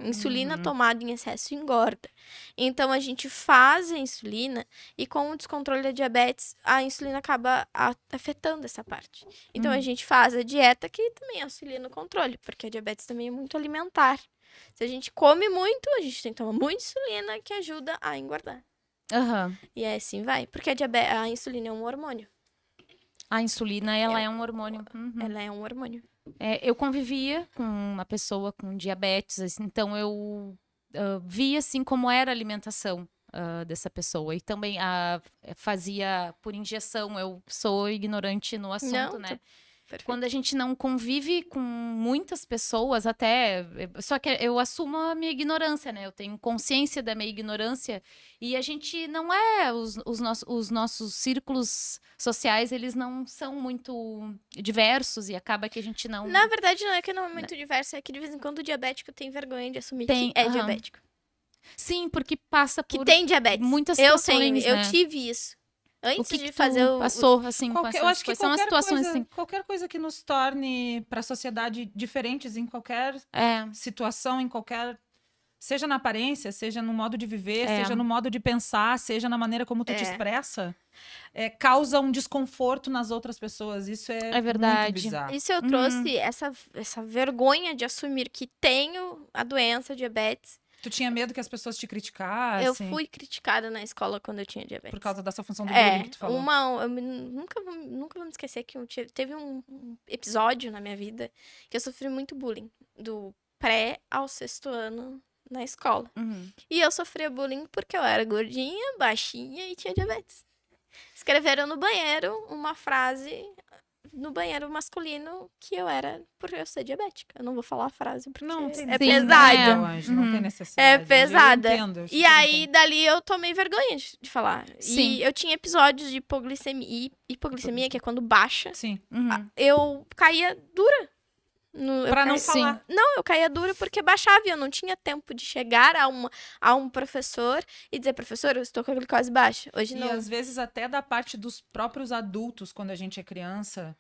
Insulina tomada em excesso engorda. Então, a gente faz a insulina e com o descontrole da diabetes, a insulina acaba afetando essa parte. Então, a gente faz a dieta que também auxilia no controle, porque a diabetes também é muito alimentar. Se a gente come muito, a gente tem que tomar muita insulina que ajuda a engordar. aham. E aí, assim vai. Porque a insulina é um hormônio. A insulina, ela é um hormônio. Uhum. Ela é um hormônio. Eu convivia com uma pessoa com diabetes, assim, então eu via assim como era a alimentação dessa pessoa e também fazia por injeção. Eu sou ignorante no assunto, Não, né? Perfeito. Quando a gente não convive com muitas pessoas, só que eu assumo a minha ignorância, né? Eu tenho consciência da minha ignorância e a gente não é os nossos círculos sociais, eles não são muito diversos e acaba que a gente não Na verdade, não é que não é muito diverso, é que de vez em quando o diabético tem vergonha de assumir que é aham. diabético. Sim, porque passa Que por tem diabetes. muitas Eu situações, tenho, né? eu tive isso. O Antes que de que fazer tu passou, assim, com Eu acho que quais são as qualquer situações, coisa, assim? qualquer coisa que nos torne para a sociedade diferentes em qualquer situação, em qualquer. Seja na aparência, seja no modo de viver, seja no modo de pensar, seja na maneira como tu te expressa, causa um desconforto nas outras pessoas. Isso é verdade. muito bizarro. Isso eu trouxe essa vergonha de assumir que tenho a doença, diabetes. Tu tinha medo que as pessoas te criticassem? Eu fui criticada na escola quando eu tinha diabetes. Por causa dessa função do bullying que tu falou. Nunca vou me esquecer que teve um episódio na minha vida que eu sofri muito bullying. Do pré ao 6º ano na escola. E eu sofria bullying porque eu era gordinha, baixinha e tinha diabetes. Escreveram no banheiro uma frase no banheiro masculino que eu era por eu ser diabética. Eu não vou falar a frase porque é pesado. Não tem necessidade. É pesada. Eu entendo, E aí, dali, eu tomei vergonha de falar. Sim. E eu tinha episódios de hipoglicemia, que é quando baixa. Sim. Eu caía dura. Pra não falar. Não, eu caía dura porque baixava e eu não tinha tempo de chegar a um professor e dizer, professor, eu estou com a glicose baixa. Hoje não. E às vezes até da parte dos próprios adultos, quando a gente é criança,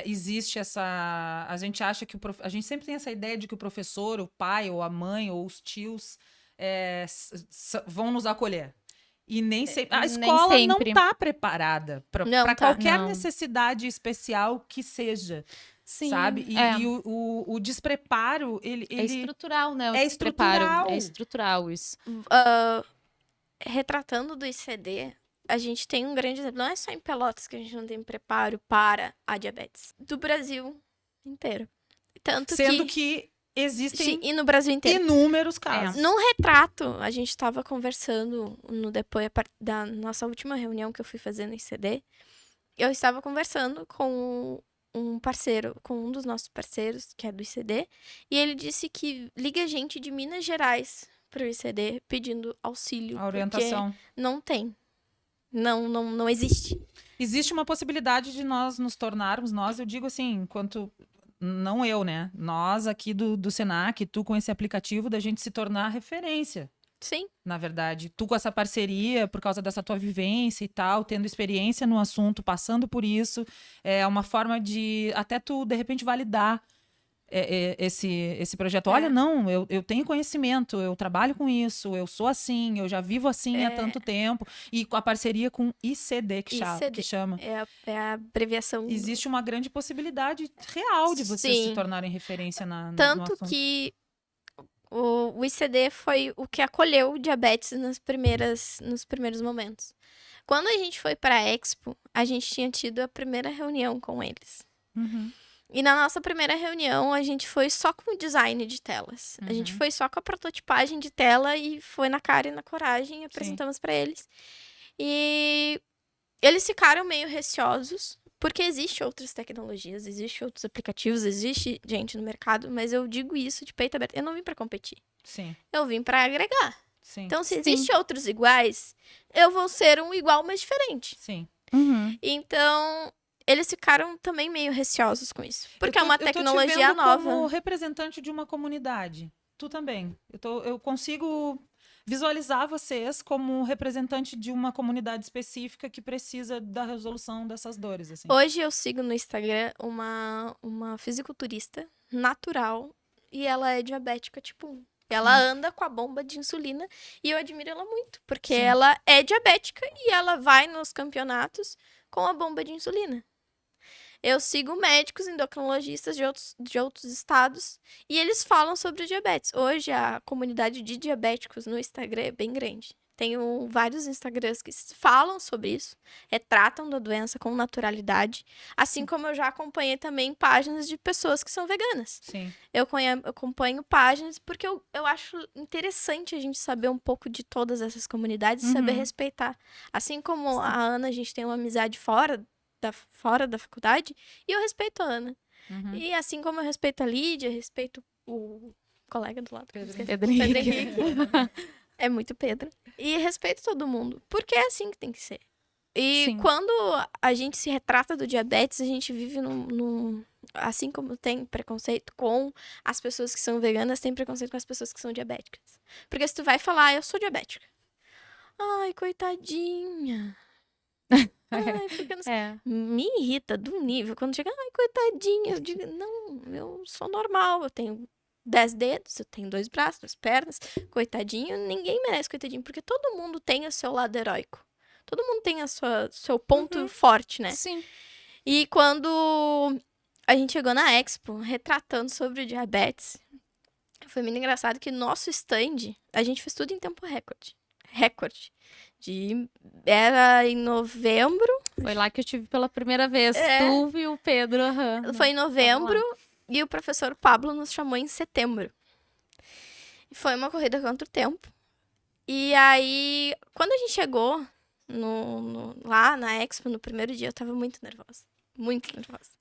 existe essa... A gente acha que a gente sempre tem essa ideia de que o professor, o pai, ou a mãe, ou os tios vão nos acolher. E nem sempre... A escola não está preparada para qualquer necessidade especial que seja. Sim, sabe? E o despreparo, ele... É estrutural, né? É estrutural. É estrutural isso. Retratando do ICD, a gente tem um grande exemplo. Não é só em Pelotas que a gente não tem preparo para a diabetes. Do Brasil inteiro. Sendo que existem e no Brasil inteiro. Inúmeros casos. Num retrato, a gente estava conversando depois da nossa última reunião que eu fui fazer no ICD. Eu estava conversando com um parceiro, com um dos nossos parceiros, que é do ICD, e ele disse que liga gente de Minas Gerais para o ICD pedindo auxílio. A orientação. Não tem. Não existe. Existe uma possibilidade de nós nos tornarmos, eu digo assim, enquanto... Não eu, né? Nós aqui do Senac, tu com esse aplicativo, da gente se tornar referência. Sim. Na verdade, tu com essa parceria, por causa dessa tua vivência e tal, tendo experiência no assunto, passando por isso, é uma forma de até tu, de repente, validar esse projeto. Olha, não, eu tenho conhecimento, eu trabalho com isso, eu sou assim, eu já vivo assim há tanto tempo. E com a parceria com ICD, que chama. É a abreviação. Existe uma grande possibilidade real de vocês se tornarem referência no assunto. Tanto que o ICD foi o que acolheu o diabetes nos primeiros momentos. Quando a gente foi para a Expo, a gente tinha tido a primeira reunião com eles. E na nossa primeira reunião, a gente foi só com o design de telas. A gente foi só com a prototipagem de tela e foi na cara e na coragem e apresentamos para eles. E eles ficaram meio receosos, porque existem outras tecnologias, existem outros aplicativos, existe gente no mercado, mas eu digo isso de peito aberto. Eu não vim para competir. Sim. Eu vim para agregar. Sim. Então, se existem outros iguais, eu vou ser um igual, mas diferente. Sim. Então, eles ficaram também meio receosos com isso. Porque é uma tecnologia eu tô te vendo nova. como representante de uma comunidade. Tu também. Eu consigo visualizar vocês como um representante de uma comunidade específica que precisa da resolução dessas dores, assim. Hoje eu sigo no Instagram uma fisiculturista natural e ela é diabética tipo 1. Ela anda com a bomba de insulina e eu admiro ela muito, porque Sim. ela é diabética e ela vai nos campeonatos com a bomba de insulina. Eu sigo médicos endocrinologistas de outros estados e eles falam sobre o diabetes. Hoje a comunidade de diabéticos no Instagram é bem grande. Tenho vários Instagrams que falam sobre isso, retratam da doença com naturalidade, assim como eu já acompanhei também páginas de pessoas que são veganas. Sim. Eu acompanho páginas porque eu acho interessante a gente saber um pouco de todas essas comunidades e saber respeitar. Assim como a Ana, a gente tem uma amizade fora da faculdade, e eu respeito a Ana. E assim como eu respeito a Lídia, eu respeito o colega do lado. Pedro Pedro Henrique. Henrique. É muito Pedro. E respeito todo mundo, porque é assim que tem que ser. E Sim. quando a gente se retrata do diabetes, a gente vive assim como tem preconceito com as pessoas que são veganas, tem preconceito com as pessoas que são diabéticas. Porque se tu vai falar, eu sou diabética. Ai, coitadinha. Ai, porque eu não sei. Me irrita do nível. Quando chega, ai, coitadinha. Eu digo, não, eu sou normal. Eu tenho 10 dedos, eu tenho 2 braços, 2 pernas. Coitadinho, ninguém merece coitadinho. Porque todo mundo tem o seu lado heróico. Todo mundo tem seu ponto forte, né? Sim. E quando a gente chegou na Expo, retratando sobre o diabetes, foi muito engraçado que nosso stand, a gente fez tudo em tempo recorde. Era em novembro. Foi lá que eu tive pela primeira vez. Tu e o Pedro. Foi em novembro e o professor Pablo nos chamou em setembro. E foi uma corrida contra o tempo. E aí, quando a gente chegou lá na Expo, no primeiro dia, eu tava muito nervosa. Muito nervosa.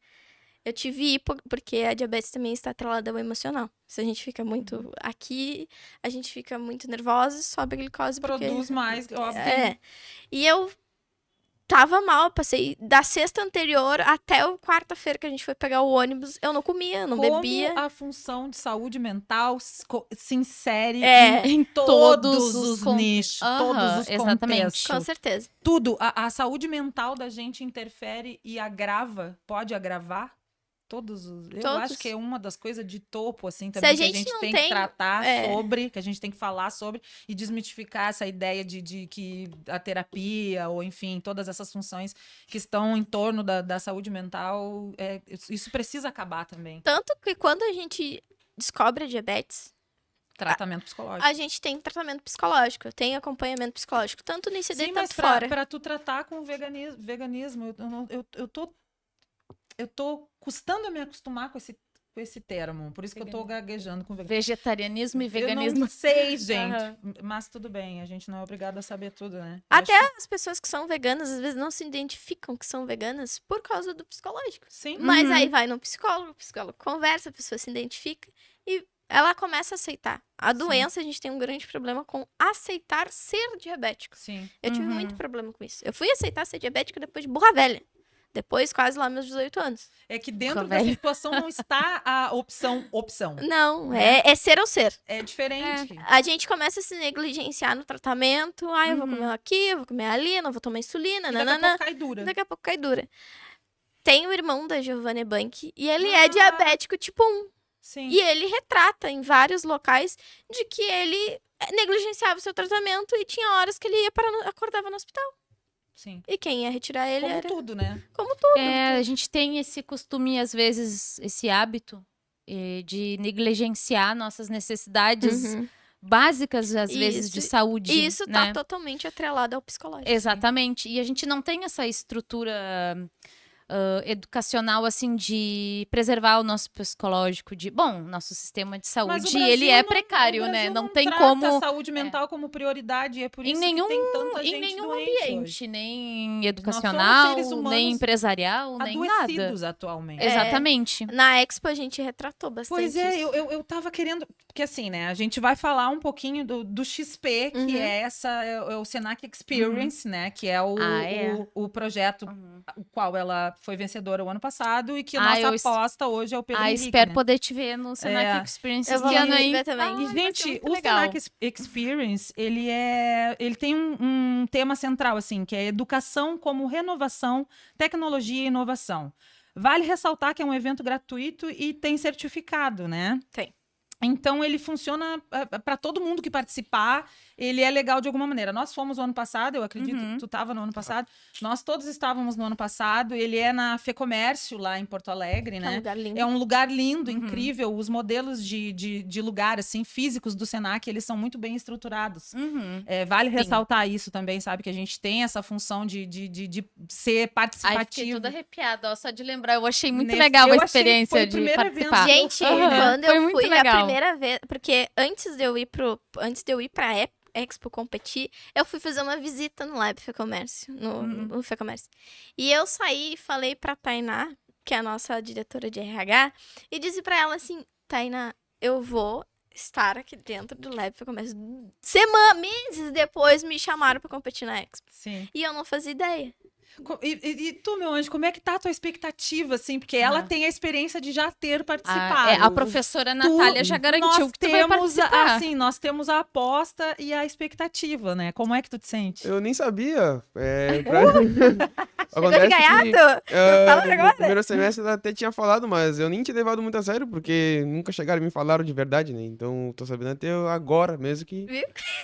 Eu tive hipo, porque a diabetes também está atrelada ao emocional. Se a gente fica muito aqui, a gente fica muito nervosa e sobe a glicose. Produz mais, óbvio. E eu tava mal, passei da sexta anterior até a quarta-feira que a gente foi pegar o ônibus, eu não comia, não bebia. Como a função de saúde mental se insere em todos os nichos, todos os exatamente. contextos. Com certeza. Tudo. A saúde mental da gente interfere e pode agravar todos os... Eu acho que é uma das coisas de topo, assim, também, que a gente tem que tratar sobre, que a gente tem que falar sobre e desmitificar essa ideia de que a terapia, ou enfim, todas essas funções que estão em torno da saúde mental, isso precisa acabar também. Tanto que quando a gente descobre a diabetes, Tratamento psicológico. a gente tem tratamento psicológico, tem acompanhamento psicológico, tanto no ICD, Sim, tanto mas fora. pra tu tratar com veganismo, eu tô custando a me acostumar com esse termo. Por isso que eu tô gaguejando com veganismo. Vegetarianismo e Eu veganismo. não sei, gente. Mas tudo bem, a gente não é obrigado a saber tudo, né? Eu Até acho as pessoas que são veganas, às vezes, não se identificam que são veganas por causa do psicológico. Sim. Mas aí vai no psicólogo, o psicólogo conversa, a pessoa se identifica e ela começa a aceitar. A doença, a gente tem um grande problema com aceitar ser diabético. Sim. Eu tive muito problema com isso. Eu fui aceitar ser diabética depois de burra velha. Depois, quase lá, meus 18 anos. É que dentro dessa situação não está a opção. Não, é ser ou ser. É diferente. A gente começa a se negligenciar no tratamento. Ah, eu vou comer aqui, eu vou comer ali, não vou tomar insulina, E daqui a pouco cai dura. Daqui a pouco cai dura. Tem o irmão da Giovanna Bank e ele é diabético tipo 1. Sim. E ele retrata em vários locais de que ele negligenciava o seu tratamento e tinha horas que ele acordava no hospital. Sim. E quem ia retirar ele Como era... tudo, né? Como tudo. A gente tem esse costume, às vezes, esse hábito de negligenciar nossas necessidades básicas, às vezes, de saúde. E isso tá né? totalmente atrelado ao psicológico. Exatamente. E a gente não tem essa estrutura educacional, assim, de preservar o nosso psicológico, nosso sistema de Mas o saúde, Brasil ele é não- precário, o né? Brasil Não tem trata como... a saúde mental como prioridade, e é por Em isso nenhum, que tem tanta em gente nenhum doente ambiente, hoje. nem educacional, seres humanos nem empresarial, nem nada. Adoecidos atualmente. Exatamente. Na Expo a gente retratou bastante Pois é, isso. eu tava querendo... Porque assim, né, a gente vai falar um pouquinho do XP, que é o Senac Experience, né, que é o projeto o qual ela foi vencedora o ano passado e que a nossa aposta hoje é o Pedro Henrique, espero né? poder te ver no Senac Experience Eu esse vou ano aí. ver também. E, gente, muito o legal. Senac Experience, ele tem um tema central, assim, que é educação como renovação, tecnologia e inovação. Vale ressaltar que é um evento gratuito e tem certificado, né? Tem. Então, ele funciona para todo mundo que participar, ele é legal de alguma maneira. Nós fomos no ano passado, eu acredito que tu estava no ano passado, nós todos estávamos no ano passado, ele é na Fecomércio, lá em Porto Alegre, É um né? lugar lindo. É um lugar lindo, incrível, os modelos de lugar, assim, físicos do Senac, eles são muito bem estruturados. Vale ressaltar isso também, sabe? Que a gente tem essa função de ser Ai, participativo. fiquei toda arrepiada, ó, só de lembrar. Eu achei muito Nesse- legal eu a achei que experiência foi o de primeiro evento participar. que eu Gente, fui, né? quando Foi eu muito fui legal. a primeira vez, porque antes de eu ir pra Expo competir, eu fui fazer uma visita no Lab Fecomércio, no Fecomércio. E eu saí e falei pra Tainá, que é a nossa diretora de RH, e disse pra ela assim, Tainá, eu vou estar aqui dentro do Lab Fecomércio. Meses depois me chamaram pra competir na Expo. Sim. E eu não fazia ideia. E tu, meu anjo, como é que tá a tua expectativa, assim? Porque ela tem a experiência de já ter participado. A professora Natália já garantiu que tu vai participar. Assim, nós temos a aposta e a expectativa, né? Como é que tu te sente? Eu nem sabia. Chegou de gaiato? Fala No agora. primeiro semestre ela até tinha falado, mas eu nem tinha levado muito a sério, porque nunca chegaram e me falaram de verdade, né? Então, tô sabendo até agora mesmo que...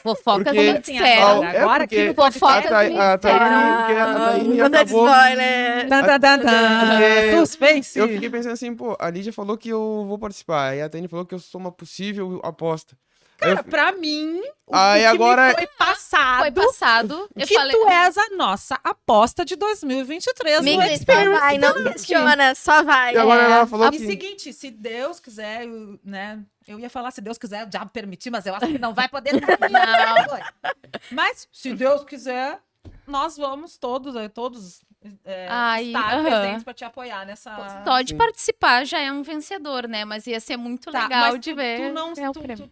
Fofoca do Porque- ministério. Agora porque que fofoca a Taíne acabou... spoiler. Porque Suspense. Eu fiquei pensando assim, pô, a Lídia falou que eu vou participar, aí a Taíne falou que eu sou uma possível aposta. Cara, pra mim, o Aí que agora- me foi passado, Foi passado. Eu que falei. tu és a nossa aposta de 2023 no Amiga, só Experience. vai, não questiona, só vai. E agora ela falou E que... seguinte, se Deus quiser, né? Eu ia falar se Deus quiser, o diabo permitir, mas eu acho que não vai poder. Não. Mas, se Deus quiser, nós vamos todos estar presentes para te apoiar nessa... Só de participar já é um vencedor, né? Mas ia ser muito Tá, legal mas de ver. Tu não, é o tu- prêmio.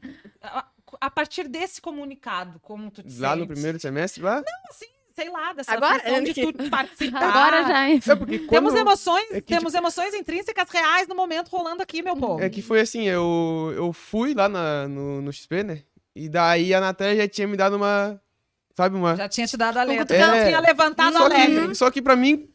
a partir desse comunicado, como tu te Lá no sente? primeiro semestre, lá? Sei lá, dessa Agora? função de tu participar. Agora já é. É porque Temos quando... emoções, é que, temos emoções intrínsecas reais no momento rolando aqui, meu povo. É que foi assim, eu fui lá no XP, né? E daí a Natália já tinha me dado uma... Sabe, uma... Já tinha te dado a letra, cutucão. já tinha levantado Só alegre. só que pra mim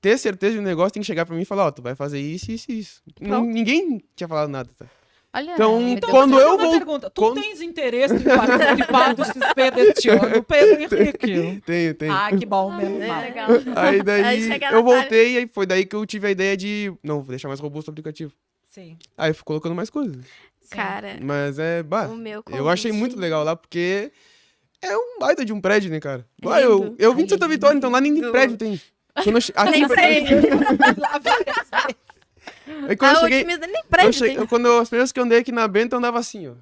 ter certeza de um negócio, tem que chegar pra mim e falar, ó, tu vai fazer isso, isso e isso. Ninguém tinha falado nada, tá? Olha, Então, me Então, deu- quando deixa eu fazer uma vou... pergunta. Tu quando- tens interesse em participar do XP deste ano, Pedro Henrique? Tenho. Ah, que bom, menos mal. legal. Aí daí Aí chega a eu Natália. voltei e aí foi daí que eu tive a ideia de, não, vou deixar mais robusto o aplicativo. Sim. Aí eu fui colocando mais coisas. Cara, Mas o meu eu achei convite- muito legal lá, porque é um baita de um prédio, né, cara? Bah, Lindo. eu vim de Santa Vitória, então lá nem Lindo. prédio tem. Quando eu aqui Nem Lá vai. aí quando A eu cheguei, otimista nem prédio tem. as primeiras que eu andei aqui na Bento, eu andava assim, ó.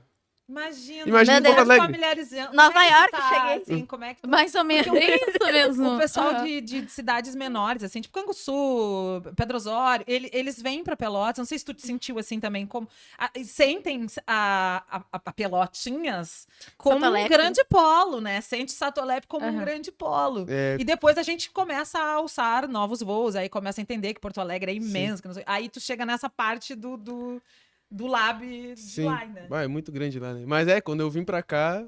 Imagina. Imagina Meu Porto Deus. Alegre. Familiarizando. Nova Como é que York, tu tá, cheguei. assim, como é que tu Mais ou menos. Isso mesmo. O pessoal Aham. de cidades menores, assim, tipo Canguçu, Pedro Osório, eles vêm pra Pelotas. Não sei se tu te sentiu assim também, como sentem a Pelotinhas como um Satolepe. grande polo, né? Sente Satolepe como um Aham. grande polo. É, E depois a gente começa a alçar novos voos, aí começa a entender que Porto Alegre é imenso. Que não sei- Aí tu chega nessa parte do lab sim. lá, né? Bah, é muito grande lá, né? Mas quando eu vim pra cá,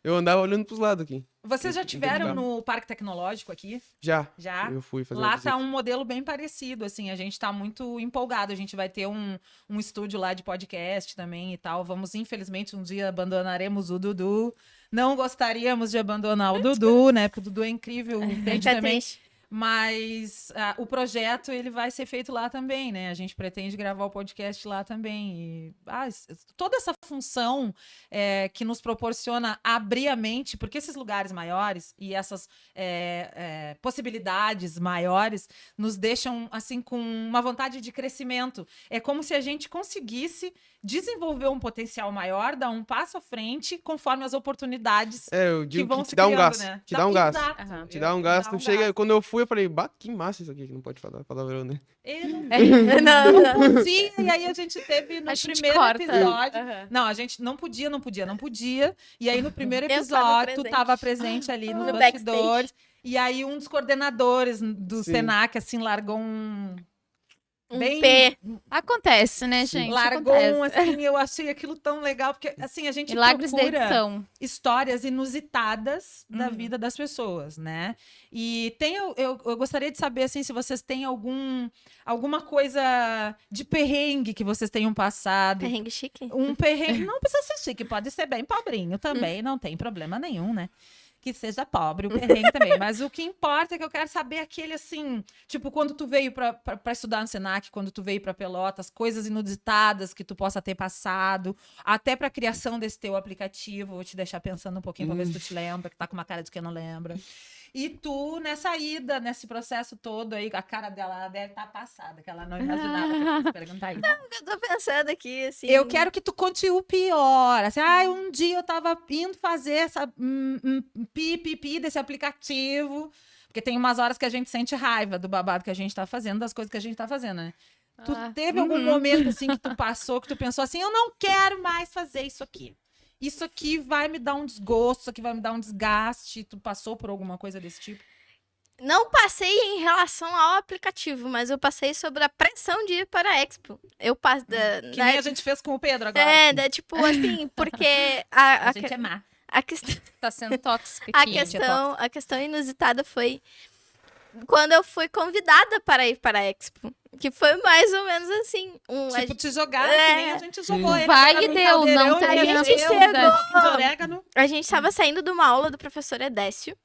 eu andava olhando pros lados aqui. Vocês já Tem que tiveram mudar. no Parque Tecnológico aqui? Já. Já? Eu fui fazer Lá uma tá visita. um modelo bem parecido, assim, a gente tá muito empolgado, a gente vai ter um estúdio lá de podcast também e tal, infelizmente, um dia abandonaremos o Dudu, não gostaríamos de abandonar o Dudu, né, porque o Dudu é incrível, entende Fica também, triste. mas o projeto, ele vai ser feito lá também, né, a gente pretende gravar o podcast lá também, e toda essa função que nos proporciona abrir a mente, porque esses lugares maiores e essas possibilidades maiores nos deixam, assim, com uma vontade de crescimento. É como se a gente conseguisse desenvolver um potencial maior, dar um passo à frente, conforme as oportunidades Eu que digo vão que se te dá um criando, gás. né? Te dá um gás. Exato. Aham. Te dá um gás. Tu chega, quando eu fui, eu falei, bah, que massa isso aqui, que não pode falar palavrão, né? Ele não Não. podia, e aí a gente teve no A gente primeiro corta. episódio. Aham. Não, a gente não podia. E aí no primeiro Eu tava episódio, tu presente. tava presente ali nos No bastidores. E aí um dos coordenadores do Sim. Senac, assim, largou um... Um bem- P. Acontece, né, gente? Largou Acontece. assim, eu achei aquilo tão legal, porque assim, a gente Milagres da procura edição. histórias inusitadas da Uhum. vida das pessoas, né? E tem, eu gostaria de saber, assim, se vocês têm alguma coisa de perrengue que vocês tenham passado. Perrengue chique. Um perrengue, não precisa ser chique, pode ser bem pobrinho também, não tem problema nenhum, né? Que seja pobre, o perrengue também. Mas o que importa é que eu quero saber aquele assim, tipo, quando tu veio pra estudar no Senac, quando tu veio pra Pelotas, coisas inusitadas que tu possa ter passado, até pra criação desse teu aplicativo. Vou te deixar pensando um pouquinho pra ver se tu te lembra, que tá com uma cara de quem não lembra. E tu, nessa ida, nesse processo todo aí, a cara dela ela deve estar passada, que ela não imaginava que eu fosse perguntar isso. Eu tô pensando aqui, assim. Eu quero que tu conte o pior. Assim, um dia eu tava indo fazer essa pipi desse aplicativo. Porque tem umas horas que a gente sente raiva do babado que a gente tá fazendo, das coisas que a gente tá fazendo, né? Tu teve algum momento assim que tu passou, que tu pensou assim, eu não quero mais fazer isso aqui. Isso aqui vai me dar um desgosto, isso aqui vai me dar um desgaste. Tu passou por alguma coisa desse tipo? Não passei em relação ao aplicativo, mas eu passei sobre a pressão de ir para a Expo. Eu passei. Que nem a gente fez com o Pedro agora. Tipo assim, porque A gente é má. a questão. Tá sendo tóxica A aqui. questão inusitada foi quando eu fui convidada para ir para a Expo. Que foi mais ou menos assim. Tipo, te jogar, É. que nem a gente jogou. ele Vai joga e no deu, não caldeirão, tem e a a gente gente chegou. de orégano. A gente estava saindo de uma aula do professor Edécio,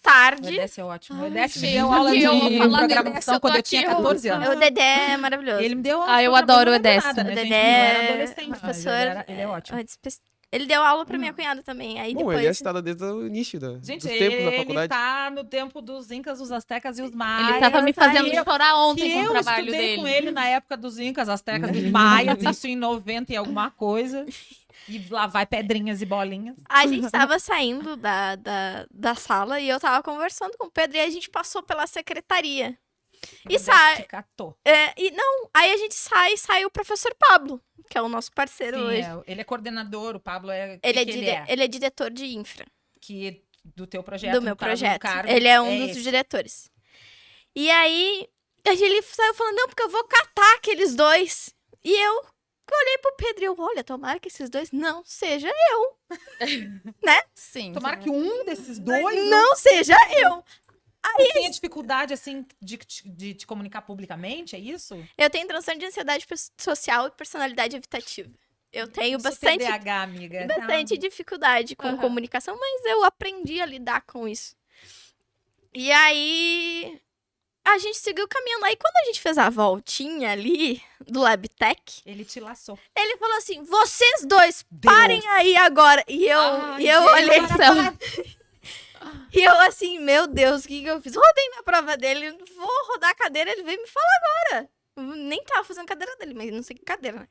tarde. O Edécio é ótimo. O Ai, Edécio me gente, deu aula de eu vou falar do programação Edécio, eu tô quando eu aqui, tinha eu- 14 anos. O Dedé é maravilhoso. Ele me deu aula Ah, de eu programação, adoro o não lembro Edécio. nada, né, O gente? Dedé Eu era é adolescente, mas professor. ele é ótimo. Ele deu aula pra minha cunhada também. Aí Bom, depois. ele é citado desde o início Gente, dos tempos da ele faculdade. tá no tempo dos Incas, dos Aztecas e os Maias. Ele tava me fazendo Aí eu- chorar que ontem com o eu trabalho estudei dele. com ele na época dos Incas, Aztecas e Maias, isso em 90 e alguma coisa. E lá vai pedrinhas e bolinhas. A gente tava saindo da sala e eu tava conversando com o Pedro e a gente passou pela secretaria. E sai. Te catou. Aí a gente sai o professor Pablo, que é o nosso parceiro Sim, hoje. ele é coordenador, o Pablo é... Ele é diretor de infra Que do teu projeto. do meu no caso, projeto. do cargo, Ele é um dos esse. diretores. E aí, ele saiu falando, não, porque eu vou catar aqueles dois. E eu olhei pro Pedro e eu, olha, tomara que esses dois não seja eu. Sim. Tomara que um desses dois Não seja eu. tenha dificuldade, assim, de te comunicar publicamente, é isso? Eu tenho transtorno de ansiedade social e personalidade evitativa. Eu tenho Isso bastante, TDAH, amiga. bastante dificuldade com Aham. comunicação, mas eu aprendi a lidar com isso. E aí, a gente seguiu caminhando. Aí, quando a gente fez a voltinha ali do Labtech, Ele te laçou. ele falou assim, vocês dois, parem aí agora. E eu, Ai, e eu Deus, olhei para, e eu assim, meu Deus, o que eu fiz? Rodei na prova dele, vou rodar a cadeira, ele veio me falar agora. Eu nem tava fazendo cadeira dele, mas não sei que cadeira, né?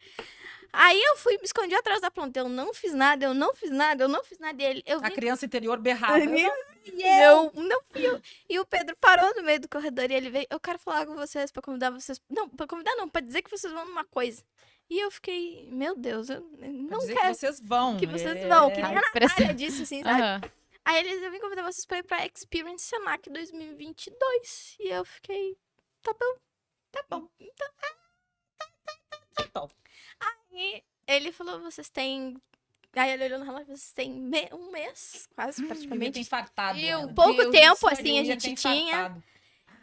Aí eu fui, me escondi atrás da planta, eu não fiz nada, eu não fiz nada, eu não fiz nada. E ele, eu A vim, criança interior berrava. eu não fui eu. E o Pedro parou no meio do corredor e ele veio, eu quero falar com vocês pra convidar vocês. Não, pra convidar não, pra dizer que vocês vão numa coisa. E eu fiquei, meu Deus, eu não Dizer quero que vocês vão. que vocês vão. Que nem a pressa- Natália disse, assim, sabe? Aham. Aí eu vim convidar vocês pra ir pra Experience Senac 2022. E eu fiquei, tá bom. Tá bom. Tá bom. E ele falou, vocês têm... Aí ele olhou no relógio, vocês têm um mês, quase, Devia ter praticamente. infartado. Meu ela. Pouco Deus tempo, do céu, assim, a Eu ia ter gente tinha. infartado.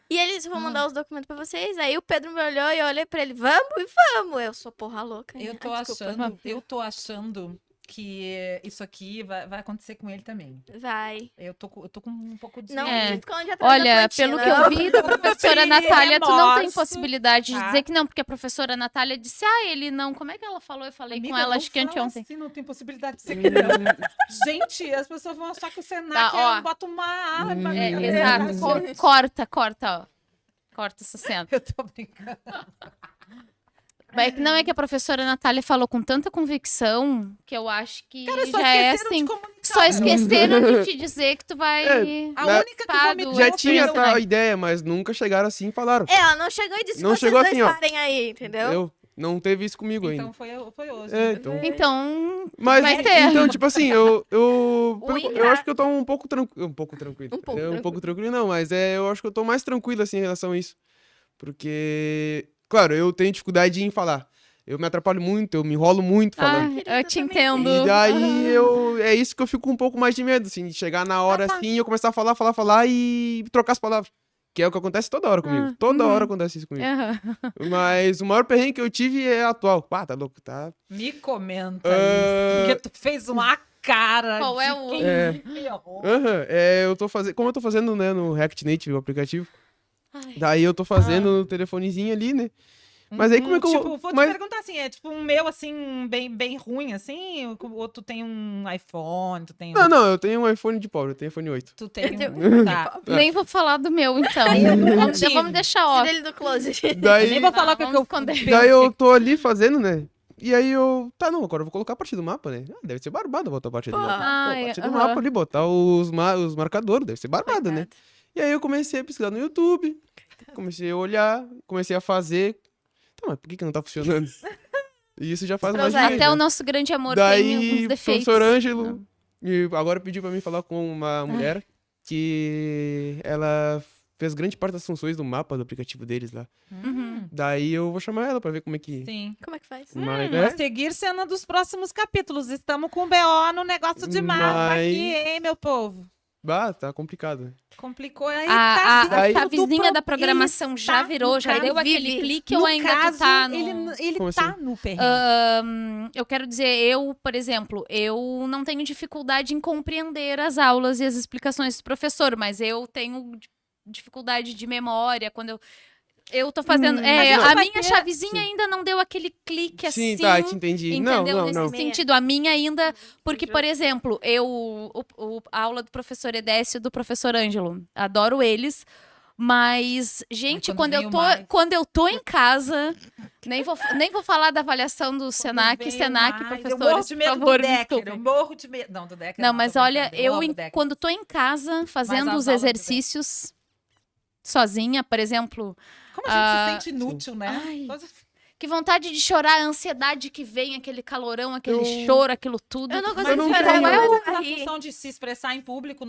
E eles vão mandar os documentos pra vocês. Aí o Pedro me olhou e eu olhei pra ele, vamos e vamos. Eu sou porra louca. Eu né? tô Ah, desculpa. achando que isso aqui vai acontecer com ele também. Vai. Eu tô com um pouco de... Não É. me esconde atrás da Olha, plantinha, pelo que não. eu vi da professora Natália, tu não tem Remorso, possibilidade de tá? dizer que não, porque a professora Natália disse, ele não. Como é que ela falou? Eu falei Amiga, com ela, não acho que fala anteontem. assim, não tem possibilidade de ser que não. Gente, as pessoas vão achar que o Senac Tá, ó. bota uma arma. É, meu exato. Deus. Corta, ó. Corta essa cena. Eu tô brincando. É que não é que a professora Natália falou com tanta convicção que eu acho que Cara, só já é esqueceram de assim. comunicar. Só esqueceram de te dizer que tu vai. A Né? única que Tá, vomitou Já Não, tinha não, essa né? ideia, mas nunca chegaram assim e falaram. Ela não chegou e disse Não vocês chegou dois assim, ó. parem aí, entendeu? Eu não teve isso comigo Então ainda. foi hoje. É, então. Então, Mas, vai ter. então, tipo assim, eu engra- acho que eu tô um pouco tranquilo. Um pouco tranquilo. Um pouco É, um tranquilo. pouco tranquilo, não, mas eu acho que eu tô mais tranquilo, assim, em relação a isso. Porque, claro, eu tenho dificuldade em falar. Eu me atrapalho muito, eu me enrolo muito falando. eu te entendo. E daí é isso que eu fico com um pouco mais de medo, assim, de chegar na hora assim e eu começar a falar e trocar as palavras. Que é o que acontece toda hora comigo. Toda hora acontece isso comigo. Aham. Mas o maior perrengue que eu tive é atual. Pá, tá louco, tá? Me comenta Ah. isso. Porque tu fez uma cara. Qual de é o- quem É. errou. Eu tô fazendo. Como eu tô fazendo, né, no React Native, o aplicativo. Ai. Daí eu tô fazendo no telefonezinho ali, né? Mas aí como é que eu Tipo, vou. vou te Mas... perguntar assim, é tipo um meu, assim, bem ruim, assim, ou tu tem um iPhone, tu tem Não, eu tenho um iPhone de pobre, eu tenho iPhone 8. Tu tem Eu um... Tá. Nem vou falar do meu, então. tive. Vamos deixar ó. Tira ele do closet. Daí, Nem vou falar o que vamos eu esconder. daí eu tô ali fazendo, né? E aí eu. Tá, não, agora eu vou colocar a parte do mapa, né? Ah, deve ser barbado botar a parte do mapa. Pô, a Ai, parte do aham. mapa ali, botar os marcadores, deve ser barbado, né? E aí eu comecei a pesquisar no YouTube, comecei a olhar, comecei a fazer. Tá, mas por que não tá funcionando? E isso já faz mais de mês, Até né? o nosso grande amor tem Daí alguns o defeitos. professor Ângelo e agora pediu pra mim falar com uma mulher que ela fez grande parte das funções do mapa do aplicativo deles lá. Uhum. Daí eu vou chamar ela pra ver como é que... Sim. Como é que faz? Mas, A seguir cena dos próximos capítulos. Estamos com BO no negócio de mapa Mas- aqui, hein, meu povo? tá complicado. Complicou aí. Aí- A vizinha da programação ele já tá virou, no já caso, deu aquele vive. clique No ou ainda caso, tu tá no... ele Como tá assim? no perrengue. Eu quero dizer, eu, por exemplo, eu não tenho dificuldade em compreender as aulas e as explicações do professor, mas eu tenho dificuldade de memória quando eu tô fazendo... mas a vai minha ter- chavezinha Sim. ainda não deu aquele clique Sim, assim... tá, te entendi. Entendeu? Não, Nesse não. sentido, a minha ainda... Porque, por exemplo, a aula do professor Edécio e do professor Ângelo, adoro eles, mas, gente, quando vem o mais. quando eu tô em casa, nem vou falar da avaliação do Senac, Veio Senac, mais. professores, Eu morro de por medo favor, do me Decker. desculpem. Eu morro de medo. Não, do Decker Não, mas tô olha, brincando, amo o Decker. quando tô em casa fazendo as os aulas do exercícios sozinha, por exemplo, Como a gente se sente inútil, né? Ai. que vontade de chorar, a ansiedade que vem, aquele calorão, aquele choro, aquilo tudo. Eu não Mas consigo não chorar, tenho- eu qual começo é a a rir. função de se expressar em público?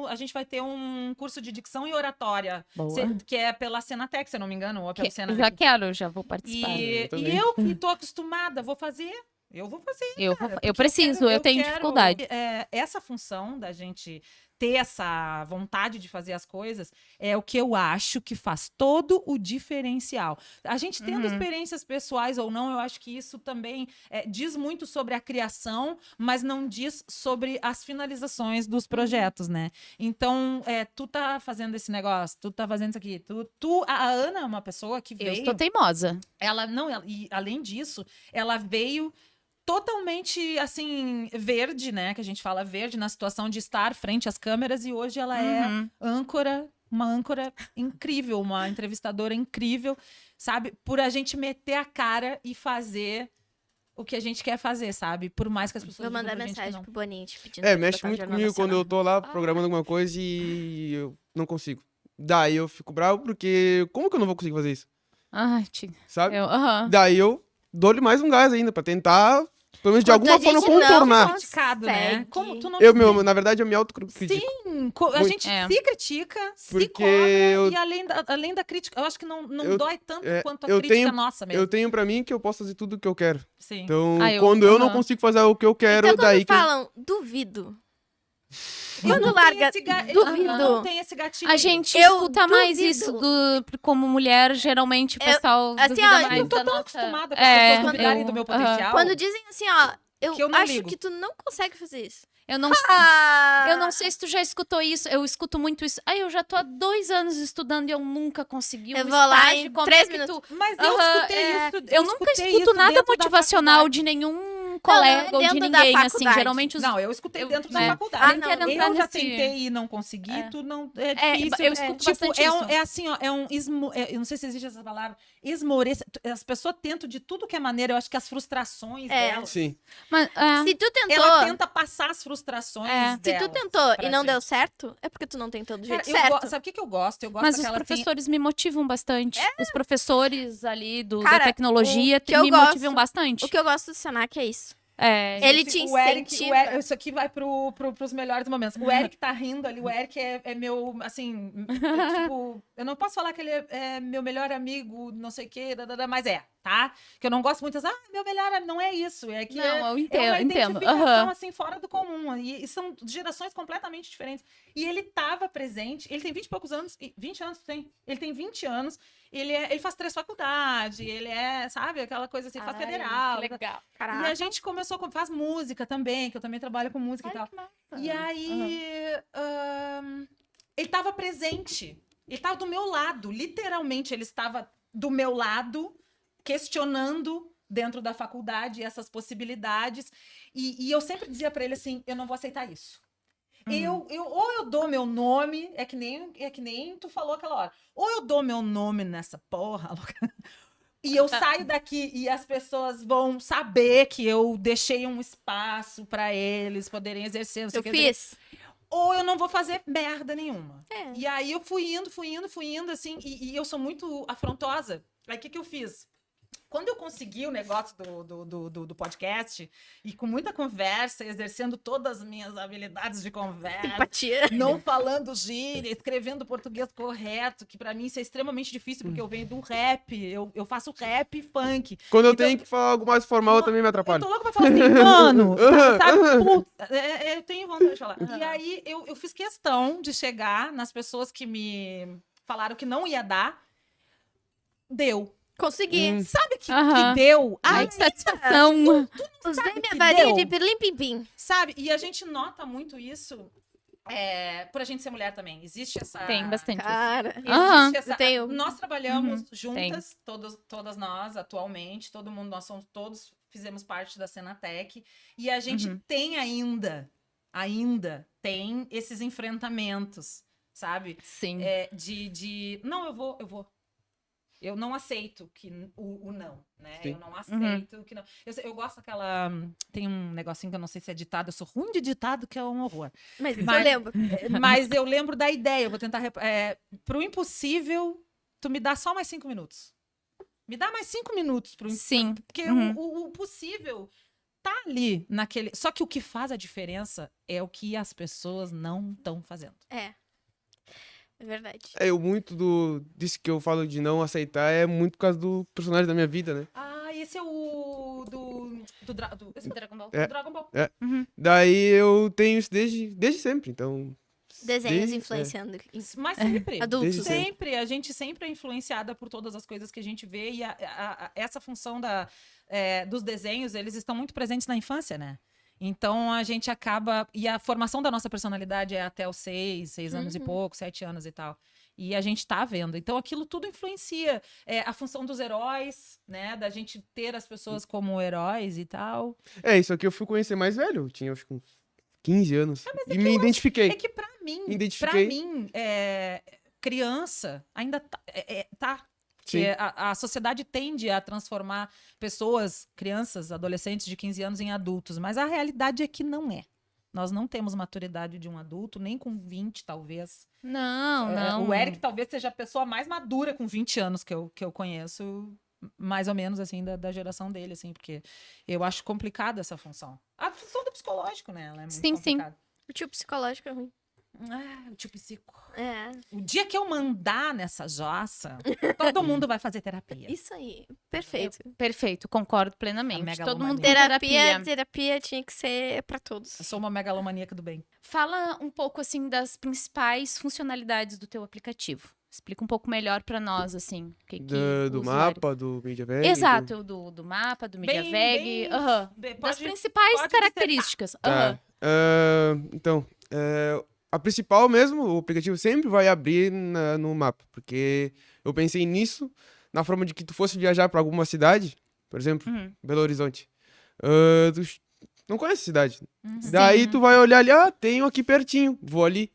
A gente vai ter um curso de dicção e oratória, Boa. que é pela Senatec, se eu não me engano, ou pelo Senai. Já quero, já vou participar. E, Eu também. e eu que tô acostumada, vou fazer. Eu vou fazer. Eu Porque preciso, eu tenho quero, dificuldade. essa função da gente ter essa vontade de fazer as coisas é o que eu acho que faz todo o diferencial. A gente tendo experiências pessoais ou não, eu acho que isso também diz muito sobre a criação, mas não diz sobre as finalizações dos projetos, né? Então, tu tá fazendo esse negócio, tu tá fazendo isso aqui. A Ana é uma pessoa que Eu veio... estou teimosa. E além disso, ela veio totalmente, assim, verde, né? Que a gente fala verde, na situação de estar frente às câmeras. E hoje ela é uma âncora incrível, uma entrevistadora incrível, sabe? Por a gente meter a cara e fazer o que a gente quer fazer, sabe? Por mais que as pessoas Vou mandar digam pra gente que mensagem não. pro Boninho te pedindo pra Mexe botar o muito Jornal comigo quando Nacional. eu tô lá programando alguma coisa e eu não consigo. Daí eu fico bravo porque como que eu não vou conseguir fazer isso? Ai, Tina. Sabe? Aham. Daí eu dou-lhe mais um gás ainda pra tentar, pelo menos de Quando alguma a forma, gente não contornar. Criticado, né? consegue. Como tu não Na verdade, eu me autocritico. Sim, a Muito. gente É. se critica, se Porque cobra, eu- e além da crítica, eu acho que não Eu- dói tanto quanto a eu crítica tenho- nossa mesmo. Eu tenho pra mim que eu posso fazer tudo o que eu quero. Sim. Então, Ah, quando eu não aham. consigo fazer o que eu quero, Então, quando daí que... falam, duvido. Eu Quando não larga, tenho esse duvido. Eu não tenho esse gatilho. A gente Eu escuta mais duvido. isso como mulher, geralmente o pessoal assim, duvida ó, mais Eu tô da tão nossa... acostumada com as pessoas duvidarem do meu aham. potencial. Quando dizem assim, ó, eu Que eu não acho ligo. que tu não consegue fazer isso. Eu não Ah! Eu não sei se tu já escutou isso, eu escuto muito isso. Eu já tô há 2 anos estudando e eu nunca consegui um Eu vou lá estágio. em Como 3 é que tu... minutos. Mas eu Aham, escutei isso. eu nunca escutei escuto isso nada dentro da motivacional faculdade. de nenhum colega ou de dentro da ninguém, assim. faculdade. Geralmente os... Não, eu escutei dentro da né? faculdade. Nem quero entrar Eu já nesse- tentei e não consegui, É. tu não... É É, difícil. eu escuto bastante é, isso. é assim, ó, eu não sei se existe essa palavra, as pessoas tentam de tudo que é maneira, eu acho que as frustrações dela, Sim. Mas, Se tu tentou, ela tenta passar as frustrações É. se dela tu tentou pra e não gente. deu certo, é porque tu não tentou do Cara, jeito certo. sabe o que que eu gosto? Eu gosto mas os daquela... professores me motivam bastante. Os professores ali da Cara, tecnologia o que eu me gosto- motivam bastante. O que eu gosto do Senac é isso. É, Ele te O Eric, incentiva. isso aqui vai pros melhores momentos. O Eric tá rindo ali, o Eric é meu, assim, tipo, eu não posso falar que ele é meu melhor amigo, não sei o quê, mas tá? Que eu não gosto muito, meu melhor amigo, não é isso, é que Não, eu é uma entendo. identificação, Aham. assim, fora do comum, e são gerações completamente diferentes. E ele tava presente, ele tem 20 e poucos anos, 20 anos tem, ele tem 20 anos, ele faz 3 faculdades, ele sabe, aquela coisa assim, faz Ai, federal. que legal. E a gente começou, faz música também, que eu também trabalho com música e Ai, tal. que massa. E aí, ele estava presente. Ele estava do meu lado. Literalmente, ele estava do meu lado, questionando dentro da faculdade essas possibilidades. E eu sempre dizia para ele assim, eu não vou aceitar isso. Ou eu dou meu nome, é que nem tu falou aquela hora. Ou eu dou meu nome nessa porra, e eu saio daqui e as pessoas vão saber que eu deixei um espaço para eles poderem exercer. Não sei Eu o que, fiz. ou eu não vou fazer merda nenhuma. É. E aí eu fui indo, assim, e eu sou muito afrontosa. Aí o que eu fiz? Quando eu consegui o negócio do podcast, e com muita conversa, exercendo todas as minhas habilidades de conversa, Empatia. não falando gíria, escrevendo português correto, que pra mim isso é extremamente difícil, porque eu venho do rap, eu faço rap e funk. Quando eu Então- tenho que falar algo mais formal, eu também me Eu atrapalho. tô louca pra falar assim, mano, sabe, puta, eu tenho vontade de falar. E aí eu fiz questão de chegar nas pessoas que me falaram que não ia dar, deu. Consegui. Sabe que Aham. deu? Ai, que satisfação. Usei minha que varinha deu? de pirlim-pim-pim. Sabe? E a gente nota muito isso por a gente ser mulher também. Existe essa... Tem bastante. Cara. Aham. Existe essa... Eu tenho- Nós trabalhamos Tem. juntas, todas nós, atualmente, todo mundo, nós somos todos, fizemos parte da Senatec, e a gente tem ainda tem esses enfrentamentos, sabe? Sim. Não, eu vou. Eu não aceito o não, né? Sim. Eu não aceito que não. Eu gosto daquela. Tem um negocinho que eu não sei se é ditado, eu sou ruim de ditado, que é um horror. Mas isso Mas- eu lembro. Mas eu lembro da ideia, eu vou tentar. Pro impossível, tu me dá só mais 5 minutos. Me dá mais 5 minutos pro impossível. Sim. Porque Uhum. o possível tá ali naquele. Só que o que faz a diferença é o que as pessoas não estão fazendo. É. É verdade. Muito disso que eu falo de não aceitar é muito por causa do personagem da minha vida, né? Esse é o esse Dragon Ball. É. Dragon Ball. Daí eu tenho isso desde sempre, então... Desenhos desde- influenciando. Mas sempre. Adultos. Desde Sempre. A gente sempre é influenciada por todas as coisas que a gente vê. E essa função dos desenhos, eles estão muito presentes na infância, né? Então, a gente acaba... E a formação da nossa personalidade é até os 6 anos e pouco, 7 anos e tal. E a gente tá vendo. Então, aquilo tudo influencia. A função dos heróis, né? Da gente ter as pessoas como heróis e tal. Isso aqui eu fui conhecer mais velho, eu tinha acho que uns 15 anos. E me identifiquei. É que pra mim, Identifiquei. criança ainda tá. Sim. Que a sociedade tende a transformar pessoas, crianças, adolescentes de 15 anos em adultos, mas a realidade é que não é. Nós não temos maturidade de um adulto, nem com 20, talvez. Não. O Eric talvez seja a pessoa mais madura com 20 anos que eu conheço, mais ou menos, assim, da geração dele, assim, porque eu acho complicada essa função. A função do psicológico, né? Ela é muito Sim, sim. complicada. O tio psicológico é ruim. O tio psico. É. O dia que eu mandar nessa jossa, todo mundo vai fazer terapia. Isso aí. Perfeito. Perfeito, concordo plenamente. A Todo mundo megalomania. tem terapia. Terapia tinha que ser pra todos. Eu sou uma megalomaníaca do bem. Fala um pouco, assim, das principais funcionalidades do teu aplicativo. Explica um pouco melhor pra nós, assim. O que Do o usuário- mapa, do MediaVeg. Exato, do mapa, do MediaVeg. bem- aham. bem- Das pode- principais pode características. Aham. Então, a principal mesmo, o aplicativo sempre vai abrir no mapa, porque eu pensei nisso na forma de que tu fosse viajar para alguma cidade, por exemplo, Uhum. Belo Horizonte. Tu não conhece a cidade. Daí tu vai olhar ali, tenho aqui pertinho, vou ali.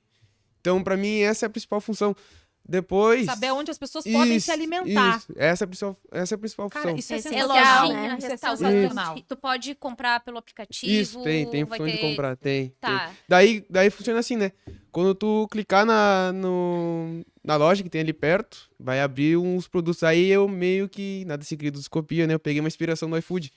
Então, pra mim, essa é a principal função. Depois... Saber onde as pessoas podem se alimentar. Isso. Essa é a principal Cara, função. isso é Esse é sensacional. lojinha, Isso é restaurante. sensacional. Tu pode comprar pelo aplicativo. Isso, tem vai função de ter- comprar, tem. Tá. Daí funciona assim, né? Quando tu clicar na loja que tem ali perto, vai abrir uns produtos. Aí eu meio que, nada segredo, copia, né? Eu peguei uma inspiração do iFood.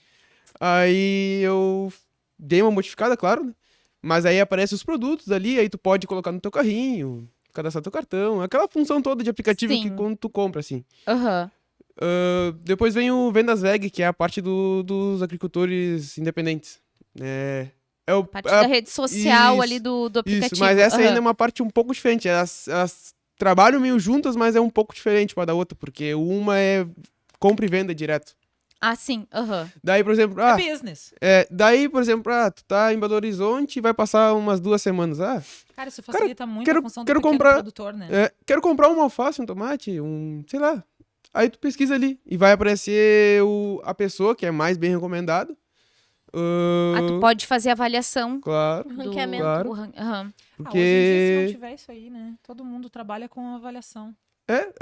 Aí eu dei uma modificada, claro, né? Mas aí aparecem os produtos ali, aí tu pode colocar no teu carrinho, cadastrar teu cartão, aquela função toda de aplicativo Sim. que quando tu compra, assim. Aham. Depois vem o Vendas Veg, que é a parte dos agricultores independentes. É o, Parte da rede social isso, ali do aplicativo. Isso, mas essa Aham. ainda é uma parte um pouco diferente. Elas trabalham meio juntas, mas é um pouco diferente uma da outra, porque uma é compra e venda direto. Ah, sim. Aham. Daí, por exemplo, É business. tu tá em Belo Horizonte e vai passar umas 2 semanas. Cara, isso facilita muito quero- a função do quero pequeno comprar- produtor, né? Quero comprar uma alface, um tomate, sei lá. Aí tu pesquisa ali e vai aparecer a pessoa que é mais bem recomendada. Tu pode fazer avaliação Claro, do... Ranqueamento. Claro. Aham. Hoje em dia, se porque... não tiver isso aí, né? Todo mundo trabalha com avaliação.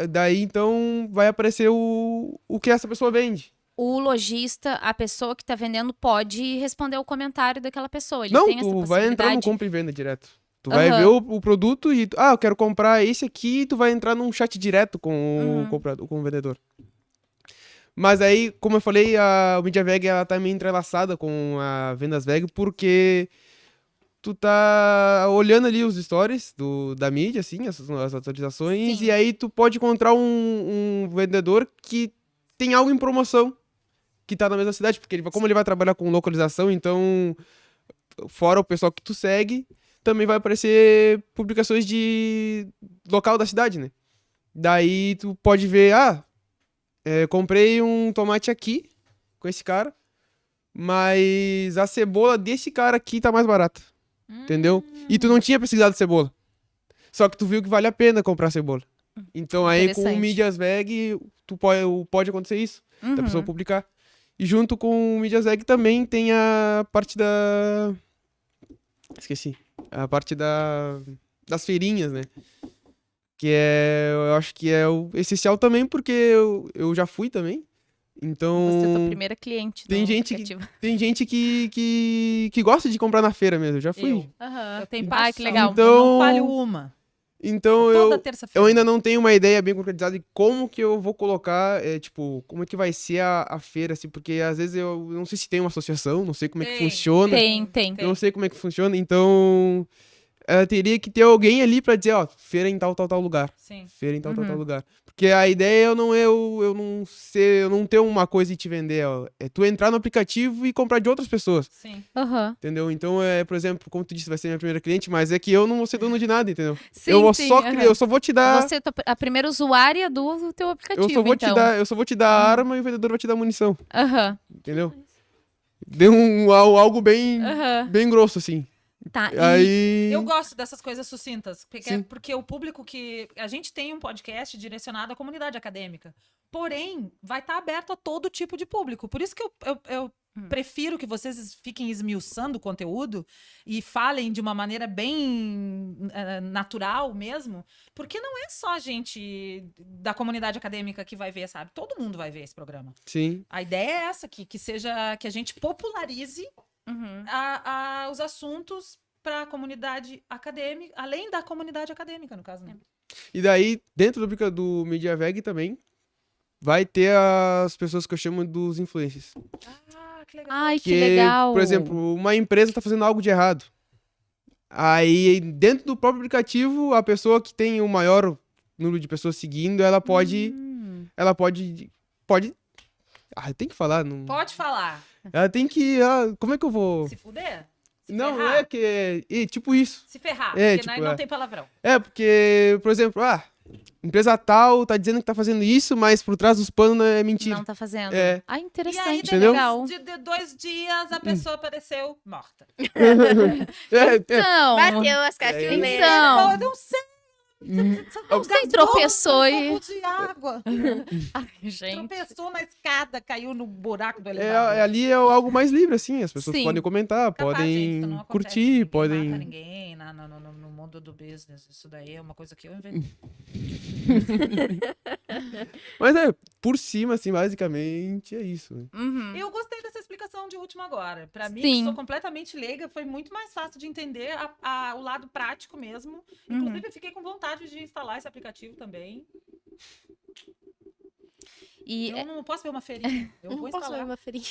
Daí então vai aparecer o que essa pessoa vende. O lojista, a pessoa que tá vendendo, pode responder o comentário daquela pessoa. Ele Não, tem essa tu vai entrar no possibilidade. compra e venda direto. Tu vai Aham. ver o produto e... eu quero comprar esse aqui, e tu vai entrar num chat direto com Uhum. o comprador, com o vendedor. Mas aí, como eu falei, o MediaVeg, ela tá meio entrelaçada com a Vendas Veg, porque tu tá olhando ali os stories da mídia, assim, as atualizações, Sim. e aí tu pode encontrar um vendedor que tem algo em promoção, que tá na mesma cidade, porque como ele vai trabalhar com localização, então, fora o pessoal que tu segue, também vai aparecer publicações de local da cidade, né? Daí tu pode ver, comprei um tomate aqui, com esse cara, mas a cebola desse cara aqui tá mais barata, entendeu? E tu não tinha pesquisado cebola, só que tu viu que vale a pena comprar cebola. Então aí com o Interessante. Mídias Veg, pode acontecer isso, da Uhum. pessoa publicar. E junto com o Mídias Veg também tem a parte da... Esqueci. A parte das feirinhas, né? Que eu acho que é o essencial também, porque eu já fui também. Então, Você é tua primeira cliente do tem gente que- aplicativo. tem gente que gosta de comprar na feira mesmo. Eu já fui. Eu. Aham. Eu tenho Ah, paixão. que legal. Eu Então- não falho uma. Então, Toda eu terça-feira. ainda não tenho uma ideia bem concretizada de como que eu vou colocar, como é que vai ser a feira, assim, porque às vezes eu não sei se tem uma associação, não sei como é que Tem, funciona. Tem. Eu não sei como é que funciona, então teria que ter alguém ali pra dizer, feira em tal lugar. Sim. Feira em tal Uhum. lugar. Porque a ideia não é eu não ter uma coisa e te vender, é tu entrar no aplicativo e comprar de outras pessoas, Sim. Aham. entendeu? Então, por exemplo, como tu disse, vai ser minha primeira cliente, mas é que eu não vou ser dono de nada, entendeu? Sim, eu vou sim, só aham. eu só vou te dar Você é a primeira usuária do teu aplicativo, eu só vou então. te dar a arma e o vendedor vai te dar munição, Aham. entendeu? Deu algo bem Aham. bem grosso assim. Tá. E... Aí Eu gosto dessas coisas sucintas, Sim. porque o público que... A gente tem um podcast direcionado à comunidade acadêmica, porém, vai estar aberto a todo tipo de público. Por isso que eu prefiro que vocês fiquem esmiuçando o conteúdo e falem de uma maneira bem natural mesmo, porque não é só gente da comunidade acadêmica que vai ver, sabe? Todo mundo vai ver esse programa. sim. A ideia é essa, que a gente popularize Uhum. os assuntos para a comunidade acadêmica, além da comunidade acadêmica, no caso, né? E daí, dentro do MediaVeg também, vai ter as pessoas que eu chamo dos influencers. Ah, que legal. Ai, que legal. Por exemplo, uma empresa tá fazendo algo de errado. Aí, dentro do próprio aplicativo, a pessoa que tem o maior número de pessoas seguindo, ela pode... Ela pode... Tem que falar. Não... Pode falar. Ela tem que... como é que eu vou... Se fuder? Se Não, ferrar? é que... tipo isso. Se ferrar, É, porque tipo, não é. tem palavrão. Porque, por exemplo, empresa tal tá dizendo que tá fazendo isso, mas por trás dos panos é mentira. Não tá fazendo. É. Ah, E aí, interessante, Entendeu? legal. de 2 dias, a pessoa apareceu morta. É, Então, Bateu as caixinhas. Então. Eu não sei, Você tropeçou um e... copo de água. Ai, gente. Tropeçou na escada, caiu no buraco do elevador. Ali é algo mais livre, assim. As pessoas Sim. podem comentar, Capaz, gente, isso podem não acontece, curtir, ninguém mata podem... ninguém no mundo do business. Isso daí é uma coisa que eu inventei. Mas por cima, assim, basicamente, é isso. Né? Uhum. Eu gostei dessa explicação de última agora. Pra mim, Sim. que sou completamente leiga, foi muito mais fácil de entender o lado prático mesmo. Inclusive, eu fiquei com vontade de instalar esse aplicativo também. E Eu não posso ver uma feirinha. Eu Não vou posso ver instalar. uma feirinha.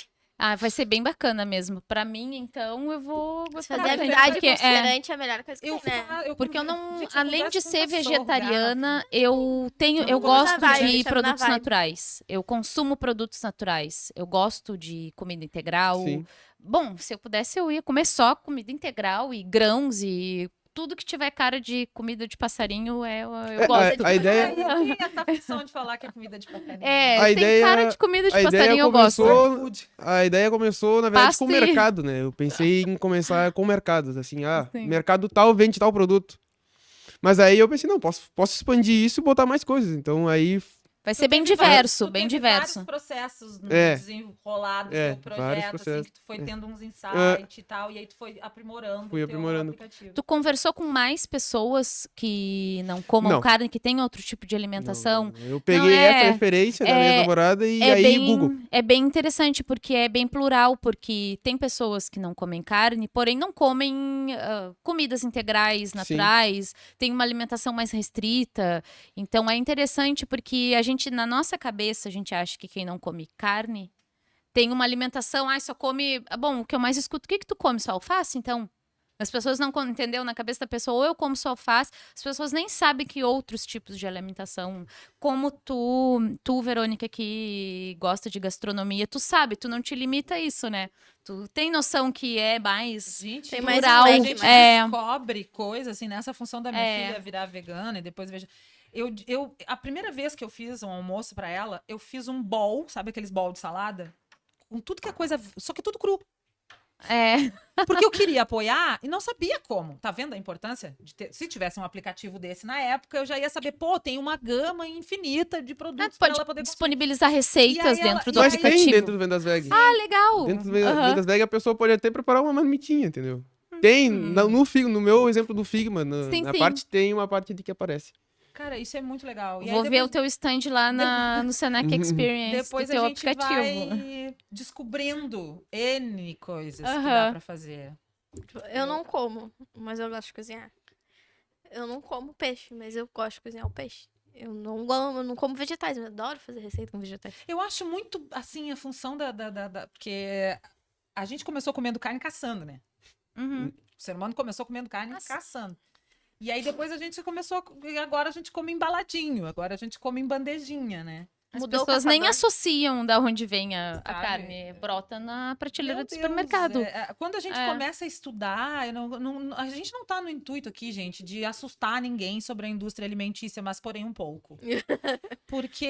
vai ser bem bacana mesmo. Pra mim, então, eu vou Fazer esperar. amizade Porque, com refrigerante é a melhor coisa que Eu, tem, né? porque eu não, Gente, além de converso com ser cachorro, vegetariana, gato. eu Eu gosto gosto da vibe, de chama na produtos vibe. naturais. Eu consumo produtos naturais. Eu gosto de comida integral. Sim. Bom, se eu pudesse, eu ia comer só comida integral e grãos e tudo que tiver cara de comida de passarinho, eu gosto. A ideia... Eu tenho essa função de falar que é comida de passarinho. É, A tem ideia- cara de comida de a ideia passarinho, eu gosto. começou- Food. A ideia começou, na verdade, com o Passe. mercado, né? Eu pensei em começar com mercados, assim, Sim. mercado tal vende tal produto. Mas aí eu pensei, não, posso expandir isso e botar mais coisas. Então aí, Vai ser bem Tu teve diverso, tu bem teve diverso. vários processos no É. desenrolar do É, teu vários projeto, assim, processos. que tu foi tendo uns insights e tal, e aí tu foi aprimorando Fui o teu aprimorando. aplicativo. Tu conversou com mais pessoas que não comam Não. carne, que tem outro tipo de alimentação? não, eu peguei essa referência da minha namorada e aí Google. É bem interessante, porque é bem plural, porque tem pessoas que não comem carne, porém não comem comidas integrais, naturais, tem uma alimentação mais restrita. Então é interessante, porque a gente, na nossa cabeça, a gente acha que quem não come carne tem uma alimentação, só come... Bom, o que eu mais escuto, o que tu come? Só alface, então? As pessoas não entendeu na cabeça da pessoa, ou eu como só alface, as pessoas nem sabem que outros tipos de alimentação, como tu, Verônica, que gosta de gastronomia, tu sabe, tu não te limita a isso, né? Tu tem noção que é mais Gente, Tem mais plural, a leque, gente né? descobre coisas, assim, nessa função da minha filha virar vegana e depois veja. A primeira vez que eu fiz um almoço pra ela, eu fiz um bowl, sabe aqueles bowl de salada? Com tudo que é coisa, só que tudo cru. Porque eu queria apoiar e não sabia como. Tá vendo a importância de ter? Se tivesse um aplicativo desse na época, eu já ia saber, tem uma gama infinita de produtos pra pode ela poder consumir. disponibilizar receitas E aí dentro do Mas aplicativo. tem dentro do Vendas Veg. Legal! Dentro do Aham. Vendas Veg a pessoa pode até preparar uma marmitinha, entendeu? Tem, no meu exemplo do Figma, Sim, na sim. parte tem uma parte de que aparece. Cara, isso é muito legal. E aí Vou ver o depois- teu stand lá no Senac Experience, Depois do teu a gente aplicativo. vai descobrindo N coisas que dá Aham. pra fazer. Eu não como, mas eu gosto de cozinhar. Eu não como peixe, mas eu gosto de cozinhar o peixe. Eu não como vegetais, mas eu adoro fazer receita com vegetais. Eu acho muito, assim, a função porque a gente começou comendo carne caçando, né? Uhum. O ser humano começou comendo carne caçando. E aí depois a gente começou, e agora a gente come embaladinho, agora a gente come em bandejinha, né? As Mudou o pessoas nem caçador. associam da onde vem a Sabe? carne. Brota na prateleira Meu do Deus, supermercado. quando a gente É. começa a estudar, a gente não tá no intuito aqui, gente, de assustar ninguém sobre a indústria alimentícia, mas porém um pouco. Porque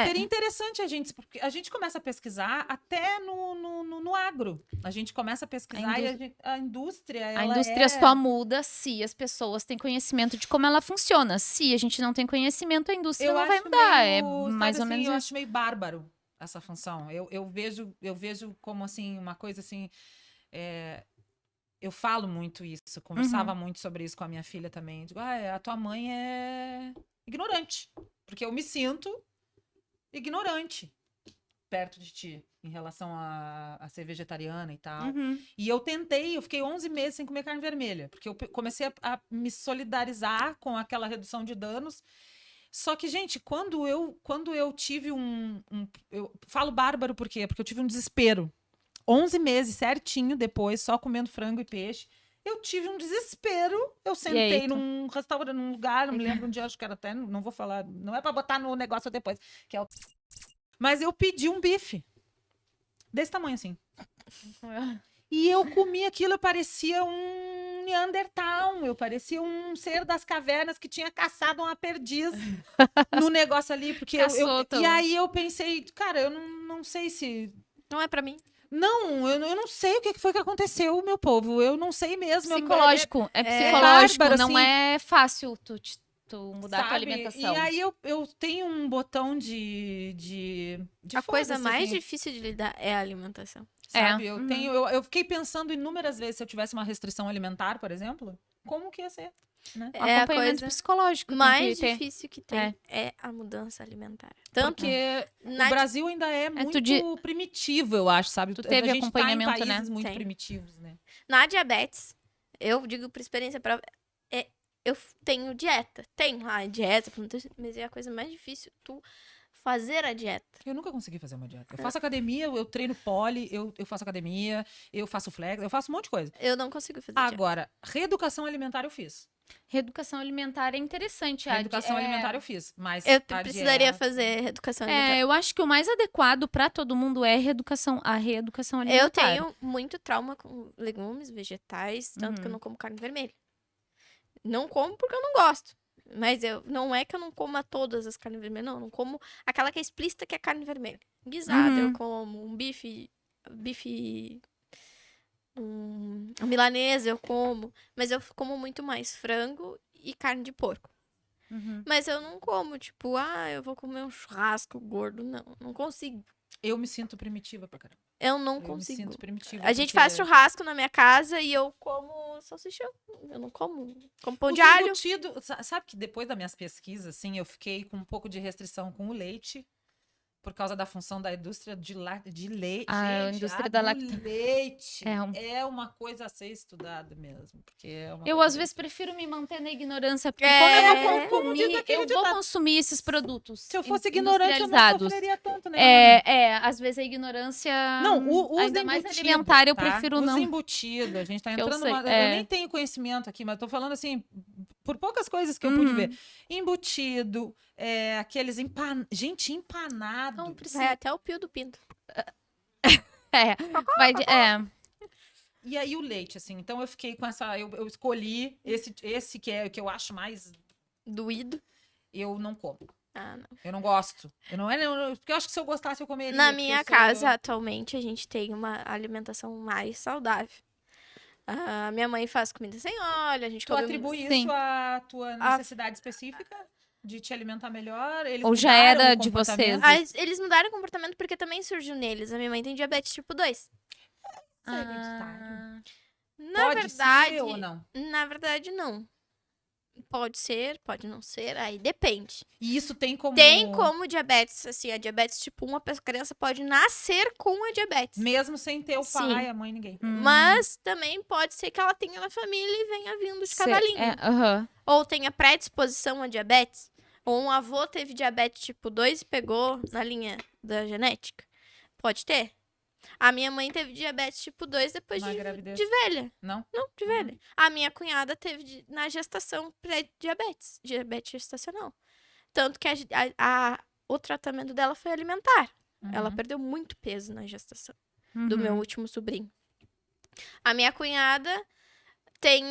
seria interessante porque a gente começa a pesquisar até no agro. A gente começa a pesquisar e a indústria, A ela indústria é... só muda se as pessoas têm conhecimento de como ela funciona. Se a gente não tem conhecimento, a indústria não vai acho mudar. meio, É sabe mais ou assim, menos eu isso. acho meio bárbaro essa função. Eu vejo como assim uma coisa assim. Eu falo muito isso, conversava muito sobre isso com a minha filha também. Digo, a tua mãe é ignorante, porque eu me sinto ignorante perto de ti em relação a ser vegetariana e tal. Uhum. E eu fiquei 11 meses sem comer carne vermelha, porque eu comecei a me solidarizar com aquela redução de danos. Só que, gente, quando eu tive eu falo bárbaro por quê? Porque eu tive um desespero. 11 meses certinho depois, só comendo frango e peixe. Eu tive um desespero. Eu sentei num restaurante, num lugar, não me lembro onde, acho que era até, não vou falar, não é pra botar no negócio depois, que é o... Mas eu pedi um bife. Desse tamanho, assim. E eu comi aquilo, eu parecia um Neandertal, eu parecia um ser das cavernas que tinha caçado uma perdiz no negócio ali, porque e aí eu pensei, cara, eu não sei se... Não é pra mim. Não, eu não sei o que foi que aconteceu, meu povo, eu não sei mesmo. Psicológico, é psicológico, bárbaro, não assim. é fácil tu tu mudar a tua Sabe? alimentação. E aí eu tenho um botão de A coisa foda-se, mais assim, difícil de lidar é a alimentação. sabe? Uhum. Eu fiquei pensando inúmeras vezes se eu tivesse uma restrição alimentar, por exemplo, como que ia ser, né? Um É a acompanhamento coisa psicológico. tem mais que ter. difícil que tem É. é a mudança alimentar. Tanto Porque na o Brasil ainda é muito primitivo, eu acho, sabe? Tu teve a gente acompanhamento, tá em países né? muito Tem. primitivos, né? Na diabetes, eu digo por experiência própria, eu tenho dieta. Tenho lá dieta, mas é a coisa mais difícil, tu fazer a dieta. Eu nunca consegui fazer uma dieta. Eu faço academia, eu treino pole, eu faço academia, eu faço flex, eu faço um monte de coisa. Eu não consigo fazer dieta. Agora, reeducação alimentar eu fiz. Reeducação alimentar é interessante. Reeducação alimentar eu fiz, mas Eu a precisaria dieta- fazer educação alimentar. Eu acho que o mais adequado pra todo mundo é a reeducação alimentar. Eu tenho muito trauma com legumes, vegetais, tanto que eu Uhum. não como carne vermelha. Não como porque eu não gosto. Mas não é que eu não coma todas as carnes vermelhas, não. Eu não como aquela que é explícita que é carne vermelha. Guisada eu Uhum. como, um um milanesa eu como. Mas eu como muito mais frango e carne de porco. Uhum. Mas eu não como, tipo, eu vou comer um churrasco gordo. Não consigo. Eu me sinto primitiva pra caramba. Eu não Eu me consigo. sinto primitiva. A gente porque faz churrasco na minha casa e eu como salsichão. Eu não como. Como pão os de alho. embutidos- sabe que depois das minhas pesquisas, assim, eu fiquei com um pouco de restrição com o leite. Por causa da função da indústria de leite. A Gente, indústria a da do lacta- leite É é uma coisa a ser estudada mesmo. Porque é uma Eu, coisa às vezes, prefiro me manter na ignorância, porque É, como diz aquele eu vou ditado. consumir esses produtos Se eu fosse ignorante, eu não industrializados. sofreria tanto, né? Às vezes a ignorância, Não, os ainda mais embutidos, alimentar, eu tá? prefiro os não. embutidos, a gente tá Que eu entrando sei, numa... Eu nem tenho conhecimento aqui, mas tô falando assim, por poucas coisas que eu pude Uhum. ver. Embutido, aqueles gente, empanado. Não precisa. Vai até o pio do pinto. E aí o leite, assim. Então eu fiquei com essa... Eu escolhi esse que é o que eu acho mais... Doído. Eu não como. Não. Eu não gosto. Porque eu acho que se eu gostasse, eu comeria. Na porque minha eu sou- casa, atualmente, a gente tem uma alimentação mais saudável. A minha mãe faz comida sem óleo, a gente Tu come... atribui Sim. isso à tua necessidade específica de te alimentar melhor? Eles Ou já mudaram era o de comportamento? vocês? Eles mudaram o comportamento porque também surgiu neles. A minha mãe tem diabetes tipo 2. Isso é hereditário. Na Pode verdade, ser ou não? na verdade, não. Pode ser, pode não ser, aí depende. E isso tem como... Tem como diabetes, assim, a diabetes tipo 1, a criança pode nascer com a diabetes. Mesmo sem ter o Sim. pai, a mãe, ninguém. Mas também pode ser que ela tenha na família e venha vindo de cavalinho. Aham. Ou tenha predisposição a diabetes. Ou um avô teve diabetes tipo 2 e pegou na linha da genética. Pode ter. A minha mãe teve diabetes tipo 2 depois Na de gravidez. velha. Não? Não, de velha. A minha cunhada teve na gestação pré-diabetes. Diabetes gestacional. Tanto que o tratamento dela foi alimentar. Ela Uhum. perdeu muito peso na gestação. Uhum. Do meu último sobrinho. A minha cunhada tem...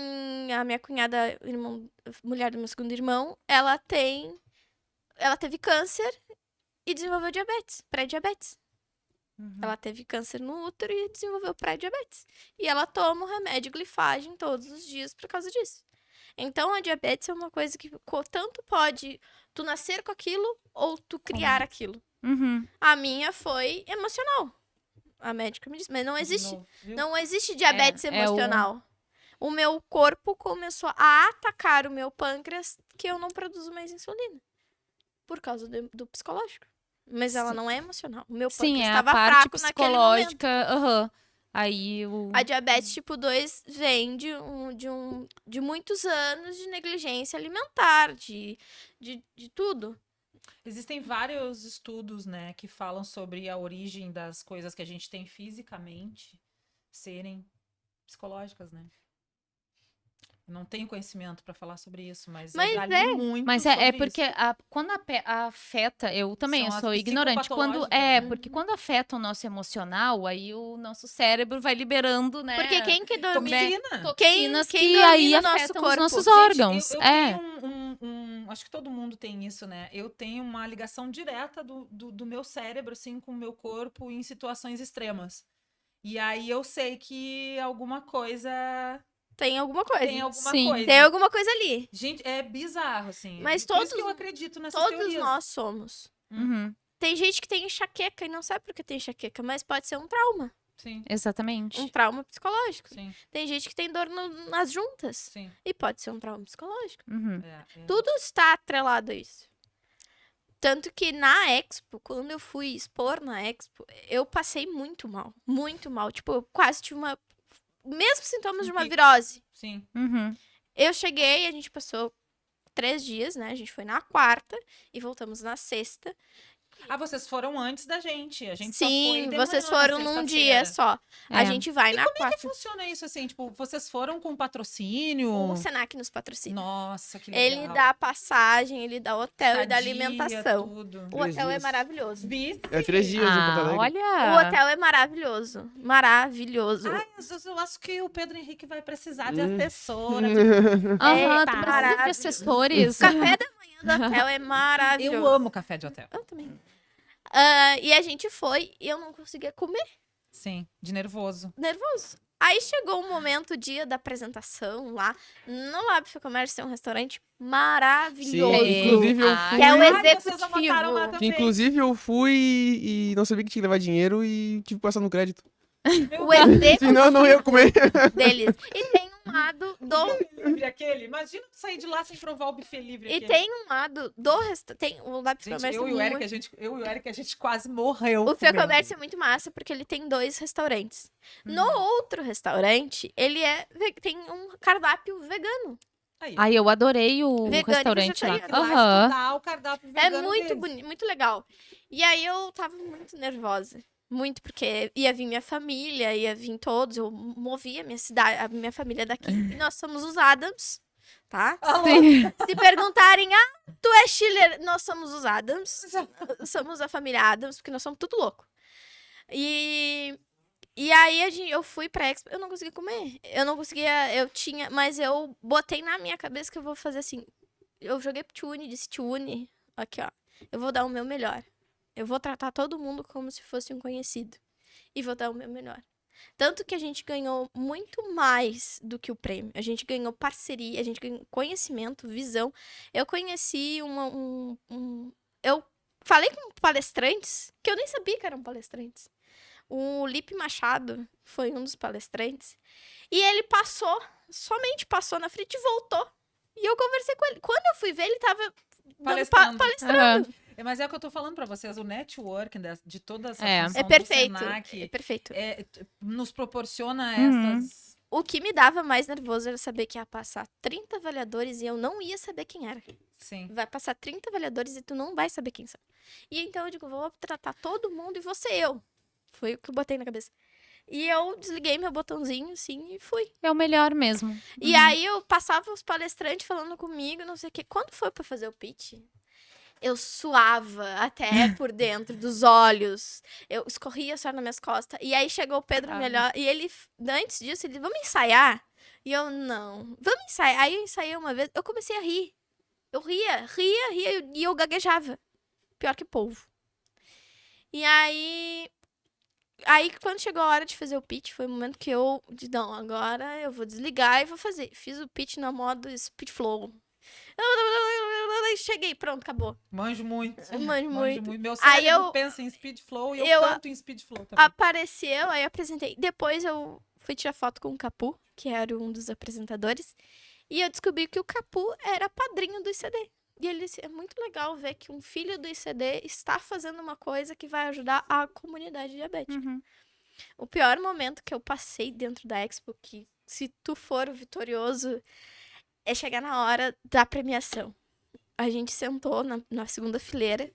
A minha cunhada, mulher do meu segundo irmão, ela teve câncer e desenvolveu diabetes, pré-diabetes. Uhum. Ela teve câncer no útero e desenvolveu pré-diabetes. E ela toma o remédio glifagem todos os dias por causa disso. Então, a diabetes é uma coisa que tanto pode tu nascer com aquilo ou tu criar aquilo. Uhum. A minha foi emocional. A médica me disse, mas não De existe, novo, viu? não existe diabetes É o- emocional. O meu corpo começou a atacar o meu pâncreas que eu não produzo mais insulina. Por causa do psicológico. Mas ela não é emocional. O meu Sim, pâncreas é a estava parte fraco naquele momento. psicológica. Aham. Aí o. A diabetes tipo 2 vem de muitos anos de negligência alimentar, de tudo. Existem vários estudos, né, que falam sobre a origem das coisas que a gente tem fisicamente serem psicológicas, né? Eu não tenho conhecimento para falar sobre isso, mas Mas eu já li muito Mas sobre é porque isso. quando afeta, eu também São eu as sou ignorante. Quando psicopatológicas, né? porque quando afeta o nosso emocional, aí o nosso cérebro vai liberando, né? Porque quem que domina... Toxina. Toxinas quem que domina aí o nosso afetam os corpo? nossos Gente, órgãos. eu tenho acho que todo mundo tem isso, né? Eu tenho uma ligação direta do meu cérebro, assim, com o meu corpo em situações extremas. E aí eu sei que alguma coisa tem alguma coisa. Tem alguma Sim. coisa. Tem alguma coisa ali. Gente, é bizarro, assim. Mas Por isso todos- que eu acredito nessas Todos teorias. nós somos. Uhum. Tem gente que tem enxaqueca e não sabe por que tem enxaqueca, mas pode ser um trauma. Sim, Exatamente. Um trauma psicológico. sim, Tem gente que tem dor nas juntas. sim. E pode ser um trauma psicológico. Uhum. É. Tudo está atrelado a isso. Tanto que na Expo, quando eu fui expor na Expo, eu passei muito mal. Muito mal. Tipo, eu quase tive mesmos sintomas de uma pico. virose. Sim. Uhum. Eu cheguei, a gente passou 3 dias, né? A gente foi na quarta e voltamos na sexta. Ah, vocês foram antes da gente. A gente só foi Sim, de vocês manhã na foram num sexta-feira. dia só. A É. gente vai na Como é quarta. que funciona isso, assim? Tipo, vocês foram com patrocínio? O Senac nos patrocina. Nossa, que legal. Ele dá passagem, ele dá hotel e dá Estadia, alimentação. tudo. O 3 hotel é dias. maravilhoso. Vi. É 3 dias em Porto Alegre. O Olha. hotel é maravilhoso. Maravilhoso. Ai, eu acho que o Pedro Henrique vai precisar de Hum. assessora. Aham, É tu precisa de maravilhoso. assessores. O café da manhã do hotel é maravilhoso. Eu amo café de hotel. Eu também. E a gente foi e eu não conseguia comer. Sim, de nervoso. Nervoso. Aí chegou o momento, o dia da apresentação lá. No Lab Fê Comércio tem um restaurante maravilhoso. Sim, inclusive eu Ah, fui. Que é o Ai, vocês executivo. almoçaram lá Que também. inclusive eu fui e não sabia que tinha que levar dinheiro e tive que passar no crédito. Meu O executivo Senão eu não ia comer. deles. E tem um lado do buffet livre aquele. Imagina tu sair de lá sem provar o buffet livre E aquele. tem um lado do restaurante. Tem o Lab Fê Gente, Comércio eu e o Eric, a gente quase morreu. O Fê comendo. Comércio é muito massa porque ele tem 2 restaurantes. No outro restaurante, ele tem um cardápio vegano. Aí, Ai, eu adorei o Vegano e restaurante lá. vegetariano. lá Aham. estudar o cardápio É vegano muito deles. bonito, muito legal. E aí eu tava muito nervosa. Muito, porque ia vir minha família, ia vir todos. Eu movi a minha cidade, a minha família daqui. E nós somos os Adams, tá? Sim. Se perguntarem, tu é Schiller? Nós somos os Adams. Somos a família Adams, porque nós somos tudo louco. E aí eu fui pra Expo, eu não conseguia comer. Eu não conseguia, mas eu botei na minha cabeça que eu vou fazer assim. Eu joguei pro Tune, disse Tune, aqui ó, eu vou dar o meu melhor. Eu vou tratar todo mundo como se fosse um conhecido. E vou dar o meu melhor. Tanto que a gente ganhou muito mais do que o prêmio. A gente ganhou parceria, a gente ganhou conhecimento, visão. Eu conheci eu falei com palestrantes que eu nem sabia que eram palestrantes. O Lipe Machado foi um dos palestrantes. E ele somente passou na frente e voltou. E eu conversei com ele. Quando eu fui ver, ele tava Palestrando. palestrando. Mas é o que eu tô falando pra vocês, o networking de toda essa É. função É perfeito. do Senac É perfeito. nos proporciona Uhum. essas... O que me dava mais nervoso era saber que ia passar 30 avaliadores e eu não ia saber quem era. Sim. Vai passar 30 avaliadores e tu não vai saber quem são. E então eu digo, vou tratar todo mundo e vou ser eu. Foi o que eu botei na cabeça. E eu desliguei meu botãozinho, assim, e fui. É o melhor mesmo. E aí eu passava os palestrantes falando comigo, não sei o quê. Quando foi pra fazer o pitch, eu suava até por dentro dos olhos. Eu escorria só nas minhas costas. E aí chegou o Pedro Melhor. E ele, antes disso, ele, vamos ensaiar? E eu, não. Vamos ensaiar. Aí eu ensaiei uma vez. Eu comecei a rir. Eu ria. E eu gaguejava. Pior que polvo. E aí, quando chegou a hora de fazer o pitch, foi o momento que eu disse, não, agora eu vou desligar e vou fazer. Fiz o pitch no modo speed flow. Cheguei, pronto, acabou. Manjo muito. Manjo muito. Meu Aí cérebro pensa em speed flow e eu eu- canto em speed flow também. Apareceu, aí eu apresentei. Depois eu fui tirar foto com o Capu, que era um dos apresentadores. E eu descobri que o Capu era padrinho do ICD. E ele disse, é muito legal ver que um filho do ICD está fazendo uma coisa que vai ajudar a comunidade diabética. Uhum. O pior momento que eu passei dentro da Expo, que se tu for o vitorioso, é chegar na hora da premiação. A gente sentou na segunda fileira.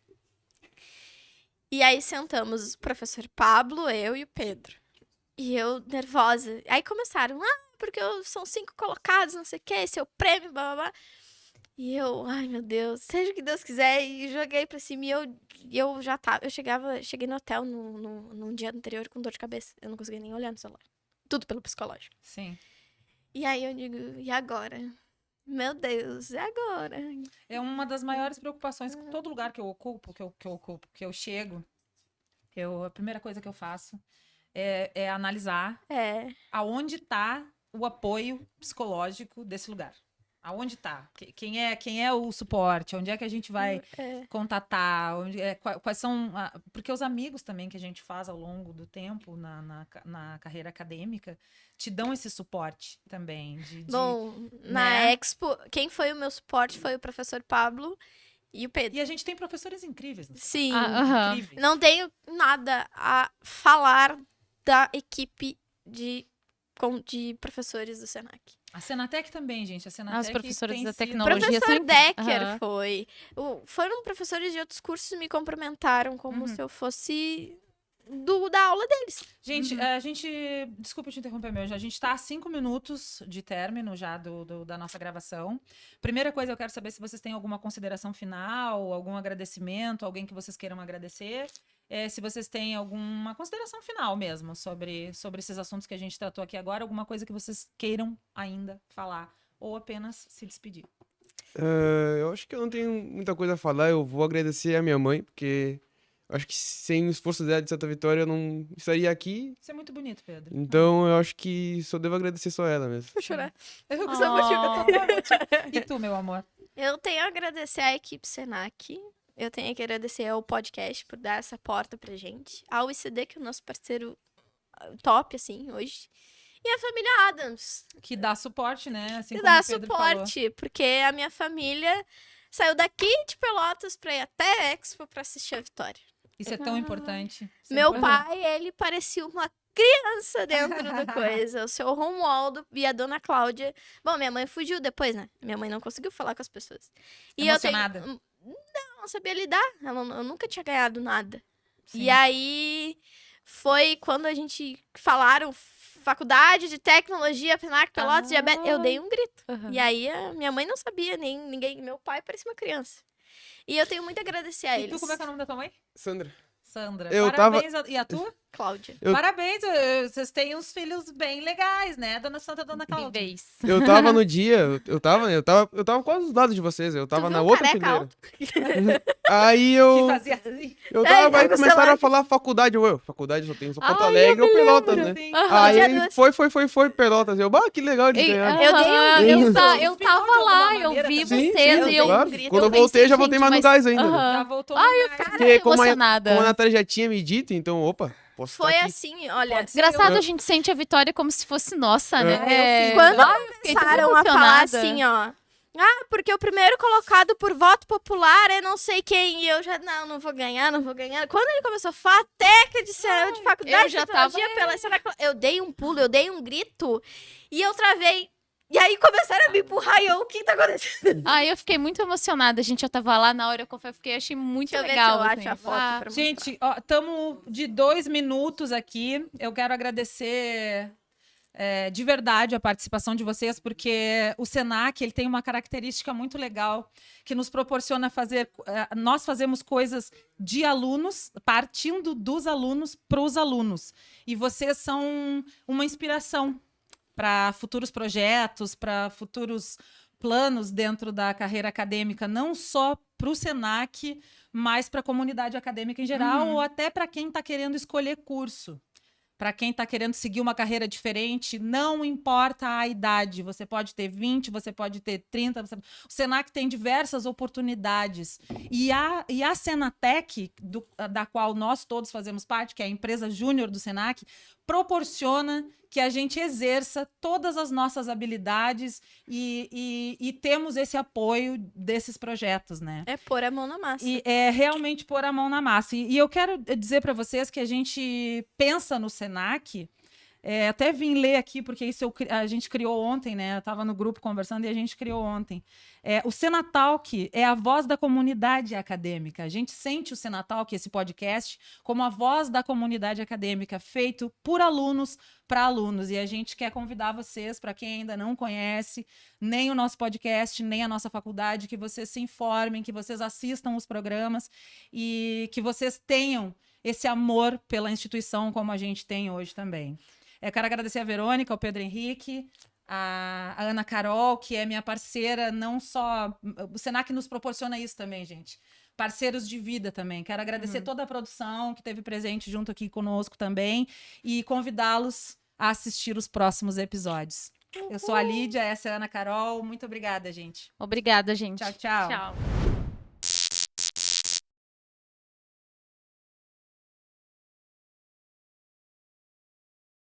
E aí sentamos o professor Pablo, eu e o Pedro. E eu, nervosa. Aí começaram, porque são 5 colocados, não sei o que, esse é o prêmio, blá, blá, blá. E eu, ai meu Deus, seja o que Deus quiser, e joguei pra cima. E eu já tava, cheguei no hotel no dia anterior com dor de cabeça. Eu não conseguia nem olhar no celular. Tudo pelo psicológico. Sim. E aí eu digo, e agora? Meu Deus, e agora? É uma das maiores preocupações que todo lugar que eu ocupo, que eu chego, a primeira coisa que eu faço é analisar É, aonde tá o apoio psicológico desse lugar? Aonde tá? Quem é o suporte? Onde é que a gente vai contatar? Quais são... Porque os amigos também que a gente faz ao longo do tempo na carreira acadêmica te dão esse suporte também. Bom, na né? Expo, quem foi o meu suporte foi o professor Pablo e o Pedro. E a gente tem professores incríveis. No Sim, incríveis. não tenho nada a falar da equipe de professores do Senac. A Senatec também, gente. A Senatec As professoras tem da sido- tecnologia Professor sempre- Decker Aham. foi. Foram professores de outros cursos que me cumprimentaram como se eu fosse da aula deles. Gente, a gente... Desculpa te interromper, meu. A gente tá a 5 minutos de término já da nossa gravação. Primeira coisa, eu quero saber se vocês têm alguma consideração final, algum agradecimento, alguém que vocês queiram agradecer. Se vocês têm alguma consideração final mesmo sobre esses assuntos que a gente tratou aqui agora, alguma coisa que vocês queiram ainda falar, ou apenas se despedir. Eu acho que eu não tenho muita coisa a falar. Eu vou agradecer a minha mãe, porque eu acho que sem o esforço dela de Santa Vitória eu não estaria aqui. Isso é muito bonito, Pedro. Então eu acho que só devo agradecer só ela mesmo. Vou chorar. Eu Oh. sou emotiva. E tu, meu amor? Eu tenho a agradecer à equipe Senac. Eu tenho que agradecer ao podcast por dar essa porta pra gente. Ao ICD, que é o nosso parceiro top, assim, hoje. E a família Adams, Que dá suporte, né? Assim que como dá o Pedro falou. suporte. Porque a minha família saiu daqui de Pelotas pra ir até a Expo pra assistir a Vitória. Isso é tão importante. Isso é Meu importante. pai, ele parecia uma criança dentro da coisa. O seu Romualdo e a dona Cláudia. Bom, minha mãe fugiu depois, né? Minha mãe não conseguiu falar com as pessoas. E Emocionada? eu tenho... Não sabia lidar. Eu nunca tinha ganhado nada. Sim. E aí foi quando a gente falaram faculdade de tecnologia, FENAC, Pelotas, diabetes. Eu dei um grito. Aham. E aí a minha mãe não sabia, nem ninguém. Meu pai parecia uma criança. E eu tenho muito a agradecer a E eles. tu, como é que é o nome da tua mãe? Sandra, Sandra. Eu Parabéns. E a tua? Cláudia. Parabéns. Vocês têm uns filhos bem legais, né? Dona Santa e Dona Cláudia. Incríveis. eu tava no dia, eu tava quase do lado de vocês, eu tava Tu na viu o outra careca fileira. Aí Que eu fazia assim. tava, aí no começaram celular. a falar faculdade, faculdade só tem só Porto Ai, Alegre eu ou me Pelotas, lembro. né? Assim. Aí Dia foi Pelotas, que legal eles ganharam. Eu dei um grito. Eu tava lá, eu vi Sim, vocês sim, e eu... claro. grito. Quando eu pensei, voltei, já voltei gente, mais no mas- gás ainda. Aham. Já voltou Ai, no eu gás. fiquei Porque como emocionada. a Natália já tinha me dito, então, posso Foi estar aqui. assim, olha. Pode ser. Engraçado, a gente sente a vitória como se fosse nossa, né? É, eu fiz. Quando Ai, eu fiquei tão começaram a falar emocionada. assim, ó. Ah, porque o primeiro colocado por voto popular é não sei quem. E eu já, não vou ganhar, não vou ganhar. Quando ele começou a falar teca de faculdade eu já de tecnologia eu dei um pulo, eu dei um grito. E eu travei. E aí começaram a me empurrar e eu, o que tá acontecendo? Ai, eu fiquei muito emocionada, gente. Eu tava lá na hora, eu confesso, fiquei, achei muito Deixa eu ver legal. se eu assim. acho a foto pra mostrar. Gente, estamos de 2 minutos aqui. Eu quero agradecer de verdade a participação de vocês, porque o Senac ele tem uma característica muito legal que nos proporciona fazer. Nós fazemos coisas de alunos, partindo dos alunos para os alunos. E vocês são uma inspiração para futuros projetos, para futuros planos dentro da carreira acadêmica, não só para o Senac, mas para a comunidade acadêmica em geral, ou até para quem está querendo escolher curso. Para quem está querendo seguir uma carreira diferente, não importa a idade. Você pode ter 20, você pode ter 30. O Senac tem diversas oportunidades. E a Senatec, da qual nós todos fazemos parte, que é a empresa júnior do Senac, proporciona que a gente exerça todas as nossas habilidades e temos esse apoio desses projetos, né? É pôr a mão na massa. E é realmente pôr a mão na massa. E eu quero dizer para vocês que a gente pensa no Senac, até vim ler aqui, porque isso a gente criou ontem, né? Eu estava no grupo conversando e a gente criou ontem. O Senatalk é a voz da comunidade acadêmica. A gente sente o Senatalk, esse podcast, como a voz da comunidade acadêmica, feito por alunos para alunos. E a gente quer convidar vocês, para quem ainda não conhece, nem o nosso podcast, nem a nossa faculdade, que vocês se informem, que vocês assistam os programas e que vocês tenham esse amor pela instituição como a gente tem hoje também. Eu quero agradecer a Verônica, ao Pedro Henrique, a Ana Carol, que é minha parceira, não só... O Senac nos proporciona isso também, gente. Parceiros de vida também. Quero agradecer toda a produção que esteve presente junto aqui conosco também e convidá-los a assistir os próximos episódios. Eu sou a Lídia, essa é a Ana Carol. Muito obrigada, gente. Obrigada, gente. Tchau, tchau. Tchau.